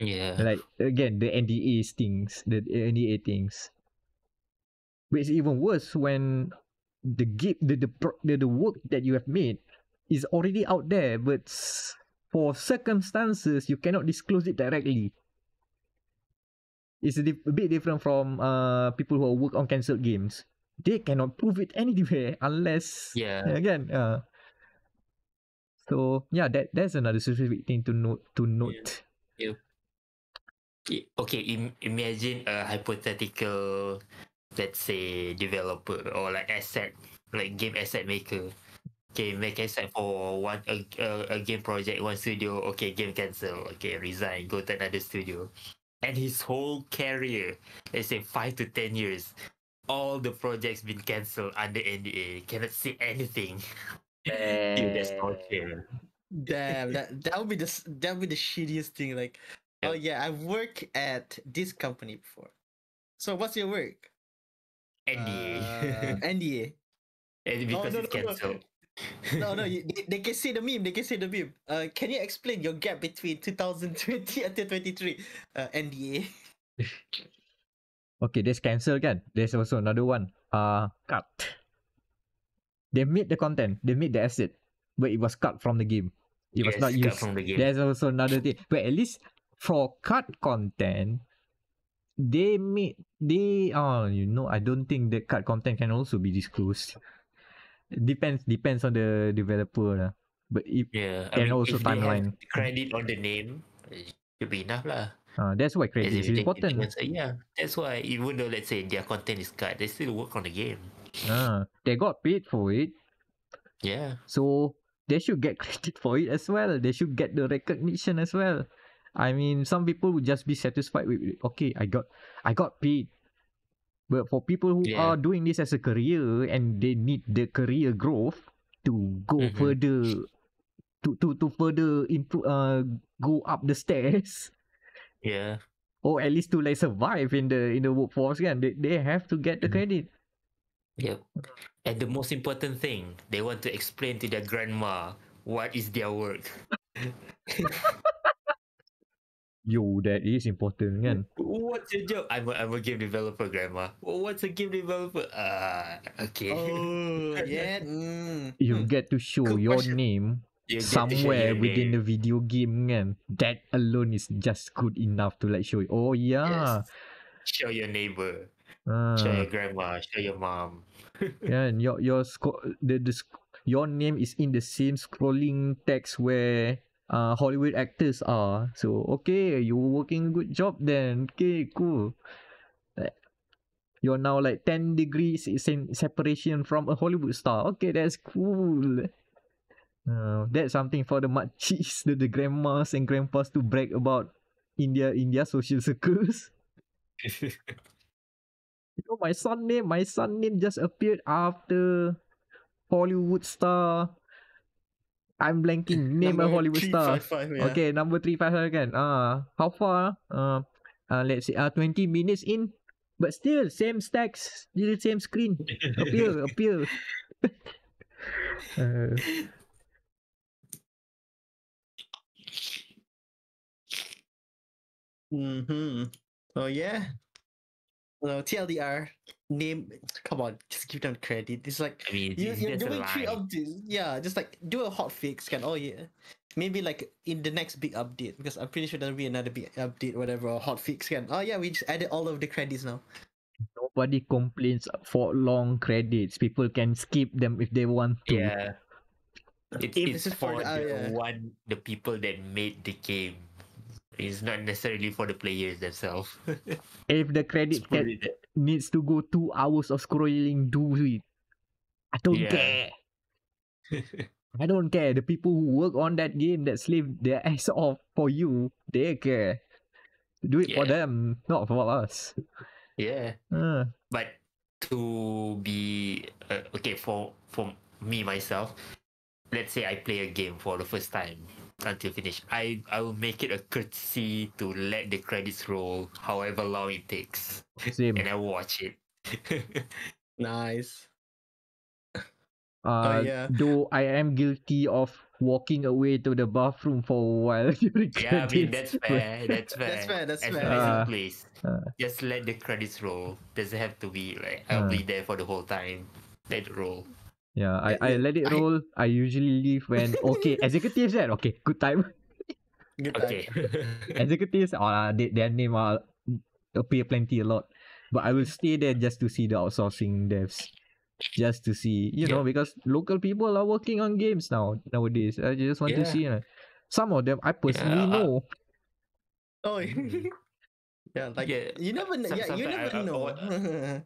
Yeah. Like again, the NDA things, the NDA things. But it's even worse when the game, the work that you have made is already out there, but for circumstances you cannot disclose it directly. It's a bit different from people who work on cancelled games. They cannot prove it anywhere unless Yeah. again. So yeah, that's another specific thing to note. Yeah. Okay, imagine a hypothetical, let's say, developer or like asset, like game asset maker. Okay, make asset for a game project, one studio. Okay, game cancel. Okay, resign, go to another studio, and his whole career, let's say 5 to 10 years, all the projects been cancelled under NDA. Cannot see anything. Dude, that's torture. Damn, that would be that would be the shittiest thing. Like, oh Yep. yeah, I work at this company before. So what's your work? NDA. NDA. And Oh because no it's no no cancelled. no, they can say the meme. They can say the meme. Can you explain your gap between 2020 until 23? NDA. Okay, there's cancel kan. There's also another one. Cut. They made the content, they made the asset, but it was cut from the game. It was not Yes, cut used. from the game. There's also another thing. But at least for cut content, they made I don't think the cut content can also be disclosed. Depends on the developer lah. But it Yeah, I and mean, also if they have timeline. credit on the name, it should be enough lah. That's why As credit if is important. yeah, that's why even though let's say their content is cut, they still work on the game. They got paid for it, Yeah, so they should get credit for it as well. They should get the recognition as well. I mean, some people would just be satisfied with, okay, I got paid. But for people who yeah. are doing this as a career and they need the career growth to go Mm-hmm. further, to further improve, go up the stairs, Yeah, or at least to like survive in the workforce, kan, they have to get the Mhm. credit. yep. And the most important thing, they want to explain to their grandma what is their work. Yo, that is important, kan. What's your job? I'm a game developer, grandma. What's a game developer? Okay. Oh yeah. You get to show Good your question. name You get to show somewhere your within name. the video game, kan. That alone is just good enough to like show it. Oh Yes. yeah. Show your neighbor. Show uh your grandma. Show your mom. Yeah, and your name is in the same scrolling text where Hollywood actors are. So okay, you're working good job then. Okay, cool. Like, you're now like 10 degrees separation from a Hollywood star. Okay, that's cool. That's something for the machis, the grandmas and grandpas to brag about in their social circles. You know, my son name just appeared after Hollywood star. I'm blanking. Name a Number Hollywood star. 355. Yeah. Okay, number 355 kan. How far? Let's say 20 minutes in. But still, same stacks, still same screen. Appeal. Uh, Mm-hmm. Oh yeah. No, TLDR. Name. Come on, just give them credit. It's like I mean, it's you're just a doing three line. updates. Yeah, just like do a hot fix. Can oh yeah. Maybe like in the next big update, because I'm pretty sure there'll be another big update, whatever, or hot fix. Can oh yeah, we just added all of the credits now. Nobody complains for long credits. People can skip them if they want to. Yeah, If it's this is for for the yeah. the people that made the game. It's not necessarily for the players themselves. If the credit needs to go 2 hours of scrolling, do it. I don't care. I don't care. The people who work on that game that slave their ass off for you, they care. Do it for Yeah. them, not for us. Yeah. Uh, But to be okay for me myself, let's say I play a game for the first time until finish. I will make it a courtesy to let the credits roll however long it takes, same. and I watch it. Nice. Yeah. Though I am guilty of walking away to the bathroom for a while during Yeah, I mean credits. that's fair. That's fair. That's fair. That's As fair. long as Yeah. it plays, just let the credits roll. Doesn't have to be like I'll be there for the whole time. Let it roll. Yeah, I let it roll. I usually leave when okay, executives then okay, good time. Good time. Okay. Executives their name appear plenty a lot. But I will stay there just to see the outsourcing devs. Just to see, you know, because local people are working on games nowadays. I just want to see some of them I personally know. Oh yeah, like you never know. Yeah, you never know.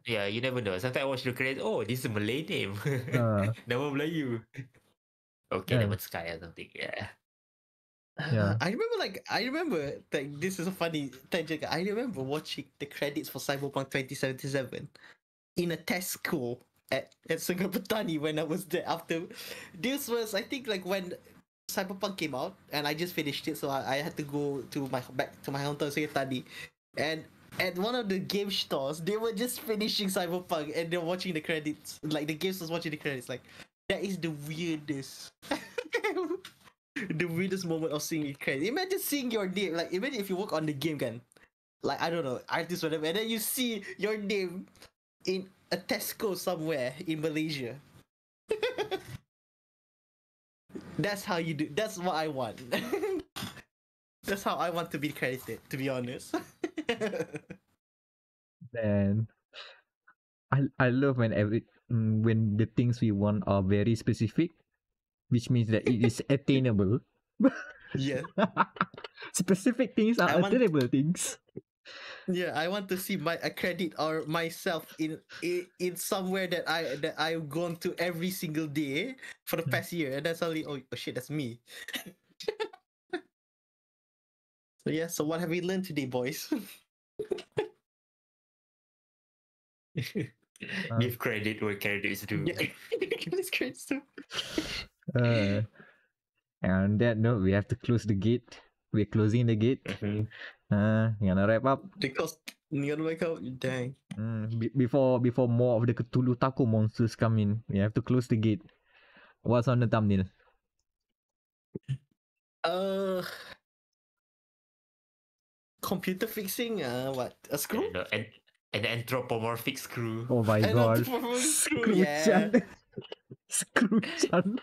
Yeah, you never know. Sometimes I watch the credits. Oh, this is a Malay name. Nama Melayu. Okay, Nama Sky or something. Yeah. I remember like this is a funny tangent. I remember watching the credits for Cyberpunk 2077 in a test school at Sungai Petani when I was there. After this was I think like when Cyberpunk came out and I just finished it, so I had to go to back to my hometown Sungai Petani, and at one of the game stores they were just finishing Cyberpunk and they're watching the credits. Like the games was watching the credits. Like that is the weirdest. The weirdest moment of seeing it credit. Imagine seeing your name. Like imagine if you work on the game, can like I don't know artist whatever, and then you see your name in a Tesco somewhere in Malaysia. That's how you do. That's what I want. That's how I want to be credited. To be honest. Man, I love when when the things we want are very specific, which means that it is attainable. Yeah. Specific things are attainable things. Yeah, I want to see a credit or myself in somewhere that I've gone to every single day for the past year, and that's only oh shit, that's me. So yeah, so what have we learned today, boys? Give credit where credit is due. Yeah, give credit too. And on that note, we have to close the gate. We're closing the gate. Gonna wrap up. Because you gotta wake up. Dang. Before more of the Cthulhu Taco monsters come in, we have to close the gate. What's on the thumbnail? Computer fixing. What? A screw? An anthropomorphic screw. Oh my god. Screw. Yeah. Screw-chan.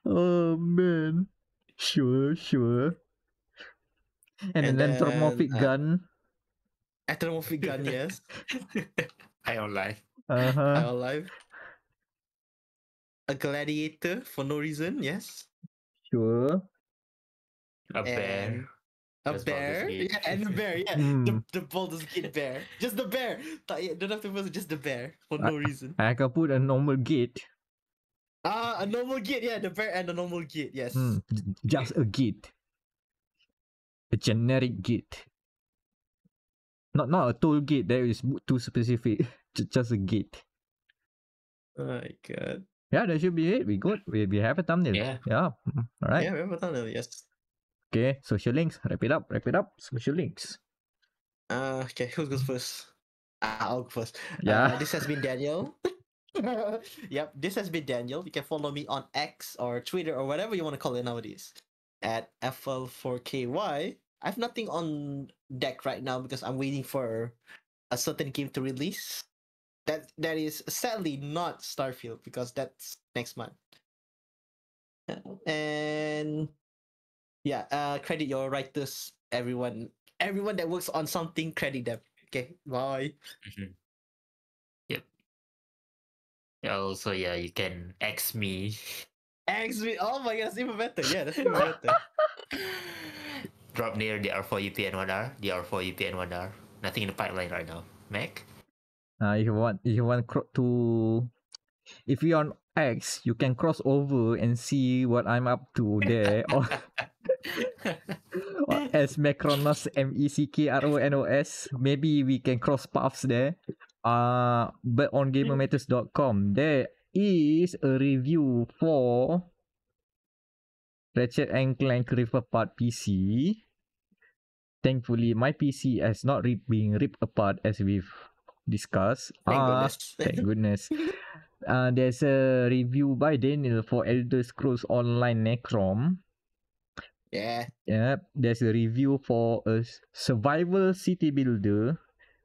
Oh man. Sure. And an anthropomorphic gun. Anthropomorphic gun, yes. High on life. High on life. A gladiator for no reason, yes. Sure. A bear. A bear? Yeah, and a bear, yeah. The Baldur's Gate bear. Just the bear. Don't have to put just the bear for no reason. I can put a normal gate. A normal gate, yeah, the bear and a normal gate, yes. Just a gate. A generic gate. Not a toll gate, that is too specific. Just a gate. Oh my god. Yeah, that should be it. We good. We have a thumbnail. Yeah. Alright. Yeah, we have a thumbnail, yes. Okay, social links. Wrap it up. Social links. Okay, who goes first? I'll go first. Yeah. This has been Daniel. Yep, this has been Daniel. You can follow me on X or Twitter or whatever you want to call it nowadays at FL4KY. I have nothing on deck right now because I'm waiting for a certain game to release. That is sadly not Starfield because that's next month. And yeah, credit your writers, everyone that works on something, credit them. Okay, bye. Mhm. Yep. Also, yeah, you can X me. XV. Oh my god, that's even better. Yeah, that's even better. Drop near the R4UP and 1R. The R4UP and 1R. Nothing in the pipeline right now. Mac? If you want to, if you're on X, you can cross over and see what I'm up to there, or as Macronos Meckronos. Maybe we can cross paths there. But on GamerMatters.com, there is a review for Ratchet and Clank Rift Apart PC. Thankfully, my PC has not being ripped apart as we've discussed. Thank goodness. Thank goodness. There's a review by Danial for Elder Scrolls Online Necrom. Yeah. Yep, there's a review for a survival city builder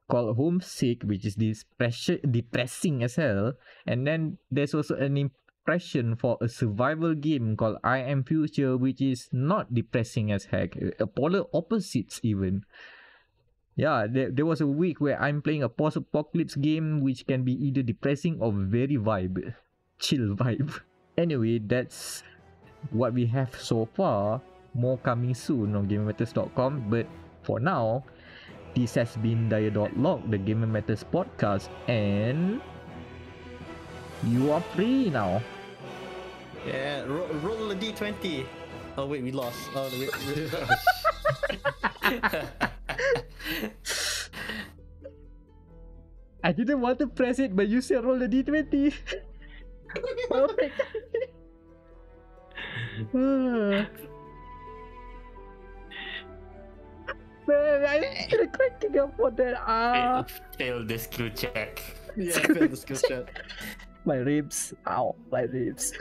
called Homesick, which is depressing as hell. And then there's also an impression for a survival game called I Am Future, which is not depressing as heck. Polar opposites even. Yeah, there was a week where I'm playing a post-apocalypse game which can be either depressing or very chill vibe. Anyway, that's what we have so far. More coming soon on GamerMatters.com. But for now, this has been Dire.log, the Gamer Matters podcast, and you are free now. Yeah, roll a d20. Oh wait, we lost. Oh wait. I didn't want to press it, but you said roll the d20. Perfect. Man, I'm still cracking up for that. Fail the skill check. Yeah, I failed the skill check. My ribs. Ow, my ribs.